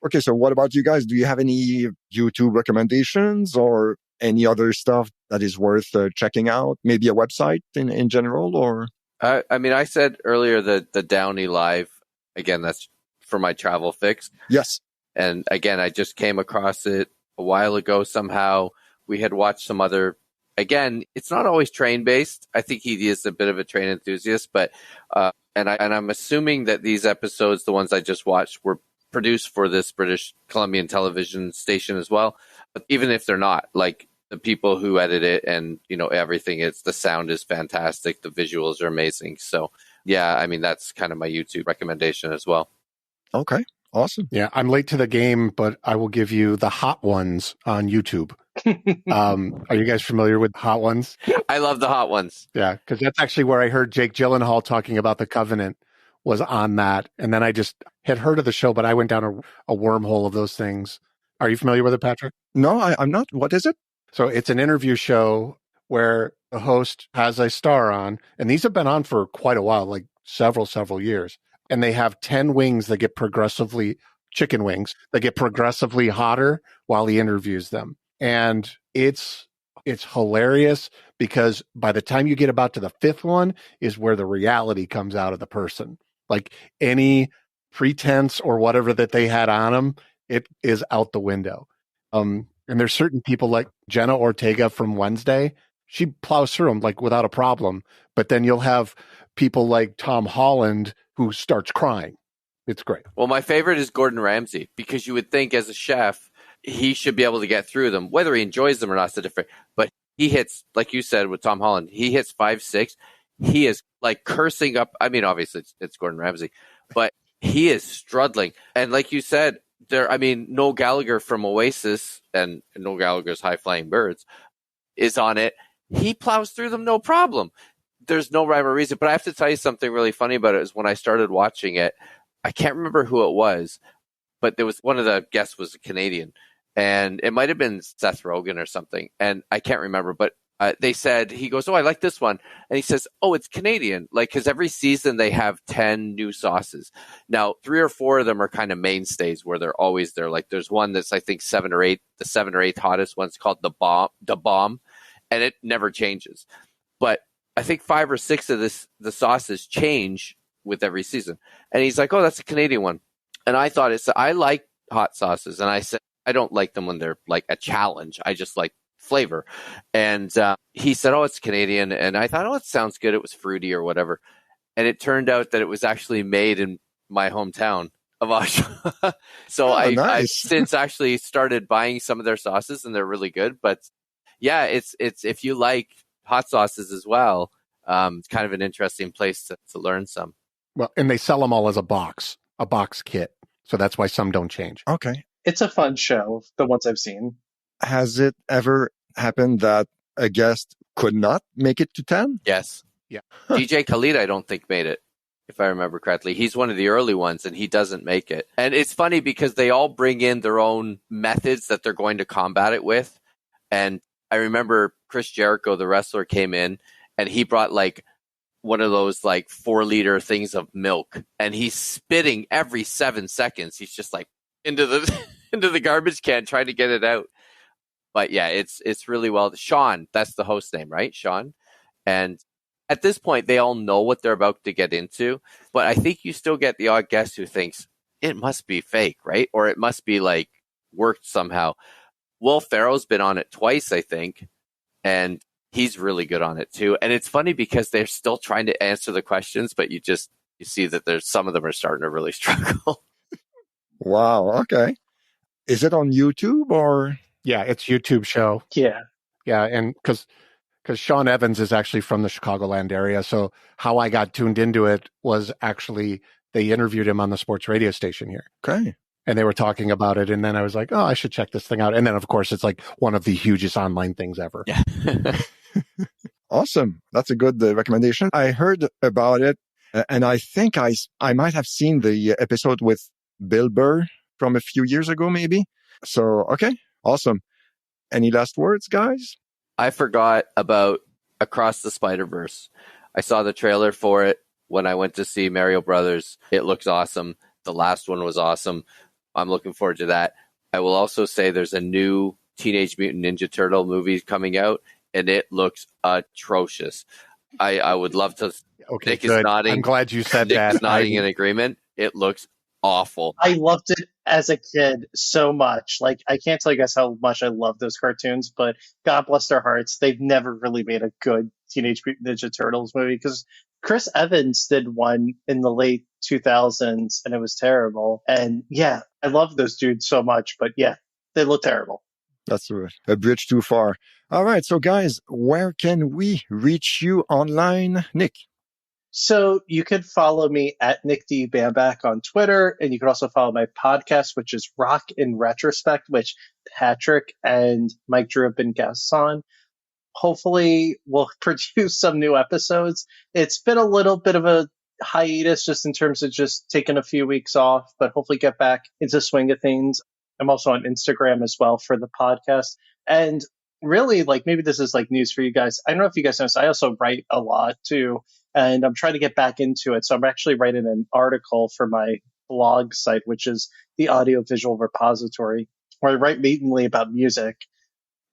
Okay, so what about you guys? Do you have any YouTube recommendations or any other stuff that is worth checking out? Maybe a website in general, or? I mean, I said earlier that the Downey Live, again, that's for my travel fix. Yes. And again, I just came across it a while ago somehow. We had watched some other, again, it's not always train based. I think he is a bit of a train enthusiast, but and I'm assuming that these episodes, the ones I just watched, were produced for this British Columbian television station as well. But even if they're not, like the people who edit it and, you know, everything, the sound is fantastic. The visuals are amazing. So yeah, I mean, that's kind of my YouTube recommendation as well. Okay. Awesome. Yeah, I'm late to the game, but I will give you the Hot Ones on YouTube. Are you guys familiar with Hot Ones? I love the Hot Ones. Yeah, because that's actually where I heard Jake Gyllenhaal talking about The Covenant was on that. And then I just had heard of the show, but I went down a wormhole of those things. Are you familiar with it, Patrick? No, I'm not. What is it? So it's an interview show where the host has a star on, and these have been on for quite a while, like several years. And they have 10 wings that get chicken wings, that get progressively hotter while he interviews them. And it's hilarious because by the time you get about to the fifth one is where the reality comes out of the person. Like any pretense or whatever that they had on them, it is out the window. And there's certain people like Jenna Ortega from Wednesday. She plows through them like without a problem. But then you'll have people like Tom Holland who starts crying. It's great. Well, my favorite is Gordon Ramsay, because you would think as a chef, he should be able to get through them. Whether he enjoys them or not is different. But he hits, like you said with Tom Holland, he hits 5, 6. He is like cursing up. I mean, obviously it's Gordon Ramsay, but he is struggling. And like you said, Noel Gallagher from Oasis and Noel Gallagher's High Flying Birds is on it. He plows through them, no problem. There's no rhyme or reason. But I have to tell you something really funny about it is when I started watching it, I can't remember who it was, but there was one of the guests was a Canadian, and it might have been Seth Rogen or something. And I can't remember, but they said, he goes, "Oh, I like this one." And he says, "Oh, it's Canadian." Like, cause every season they have 10 new sauces. Now, 3 or 4 of them are kind of mainstays where they're always there. Like there's one that's, I think 7 or 8, the 7 or 8 hottest one's called the bomb, and it never changes. But I think 5 or 6 of the sauces change with every season. And he's like, "Oh, that's a Canadian one." And I thought I like hot sauces. And I said, I don't like them when they're like a challenge. I just like flavor. And he said, "Oh, it's Canadian." And I thought, "Oh, it sounds good. It was fruity or whatever." And it turned out that it was actually made in my hometown of Oshawa. So nice. I've since actually started buying some of their sauces, and they're really good. But yeah, it's if you like hot sauces as well, it's kind of an interesting place to learn some. Well, and they sell them all as a box kit. So that's why some don't change. Okay. It's a fun show, the ones I've seen. Has it ever happened that a guest could not make it to 10? Yes. Yeah. DJ Khalid, I don't think, made it, if I remember correctly. He's one of the early ones, and he doesn't make it. And it's funny because they all bring in their own methods that they're going to combat it with. And I remember Chris Jericho, the wrestler, came in, and he brought like one of those like 4-liter things of milk, and he's spitting every 7 seconds. He's just like into the garbage can trying to get it out. But yeah, it's really well. Sean, that's the host name, right? Sean. And at this point, they all know what they're about to get into. But I think you still get the odd guest who thinks it must be fake, right? Or it must be like worked somehow. Will Ferrell's been on it twice, I think. And he's really good on it too. And it's funny because they're still trying to answer the questions, but you see that there's some of them are starting to really struggle. Wow. Okay. Is it on YouTube or? Yeah, it's YouTube show. Yeah. Yeah, and because Sean Evans is actually from the Chicagoland area, so how I got tuned into it was actually they interviewed him on the sports radio station here. Okay. And they were talking about it, and then I was like, "Oh, I should check this thing out." And then, of course, it's like one of the hugest online things ever. Yeah. Awesome. That's a good recommendation. I heard about it, and I think I might have seen the episode with Bill Burr from a few years ago, maybe. So, okay. Awesome. Any last words, guys? I forgot about Across the Spider-Verse. I saw the trailer for it when I went to see Mario Brothers. It looks awesome. The last one was awesome. I'm looking forward to that. I will also say there's a new Teenage Mutant Ninja Turtle movie coming out, and it looks atrocious. I would love to. Okay, Nick good. is nodding. I'm glad you said Nick that. is nodding in agreement. It looks awful. I loved it as a kid so much. Like, I can't tell you guys how much I love those cartoons, but God bless their hearts, they've never really made a good Teenage Mutant Ninja Turtles movie because Chris Evans did one in the late 2000s and it was terrible. And yeah, I love those dudes so much, but yeah, they look terrible. That's a bridge too far. All right. So, guys, where can we reach you online, Nick? So you could follow me at Nick D. Bambach on Twitter, and you can also follow my podcast, which is Rock in Retrospect, which Patrick and Mike Drew have been guests on. Hopefully, we'll produce some new episodes. It's been a little bit of a hiatus just in terms of just taking a few weeks off, but hopefully get back into swing of things. I'm also on Instagram as well for the podcast. And really, like, maybe this is like news for you guys. I don't know if you guys noticed, I also write a lot too, and I'm trying to get back into it. So I'm actually writing an article for my blog site, which is the Audiovisual Repository, where I write mainly about music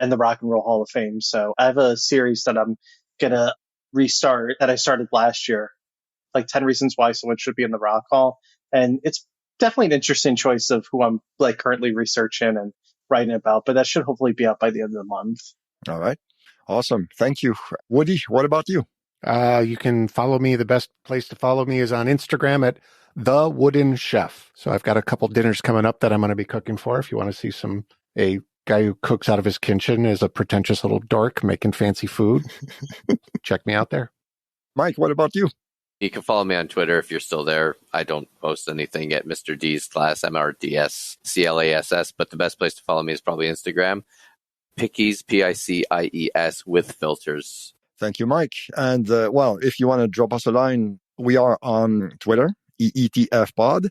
and the Rock and Roll Hall of Fame. So I have a series that I'm going to restart that I started last year, like 10 reasons why someone should be in the Rock Hall. And it's definitely an interesting choice of who I'm like currently researching and writing about, but that should hopefully be out by the end of the month. All right. Awesome. Thank you. Woody, what about you? You can follow me. The best place to follow me is on Instagram at The Wooden Chef. So I've got a couple dinners coming up that I'm going to be cooking for. If you want to see a guy who cooks out of his kitchen is a pretentious little dork making fancy food, check me out there. Mike, what about you? You can follow me on Twitter if you're still there. I don't post anything at Mr. D's Class, MRDSCLASS, but the best place to follow me is probably Instagram. Pickies, PICIES with filters. Thank you, Mike. And well, if you want to drop us a line, we are on Twitter, EETFpod.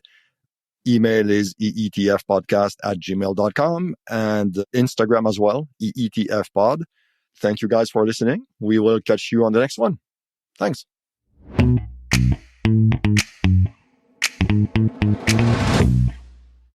Email is eetfpodcast@gmail.com and Instagram as well, EETFpod. Thank you guys for listening. We will catch you on the next one. Thanks.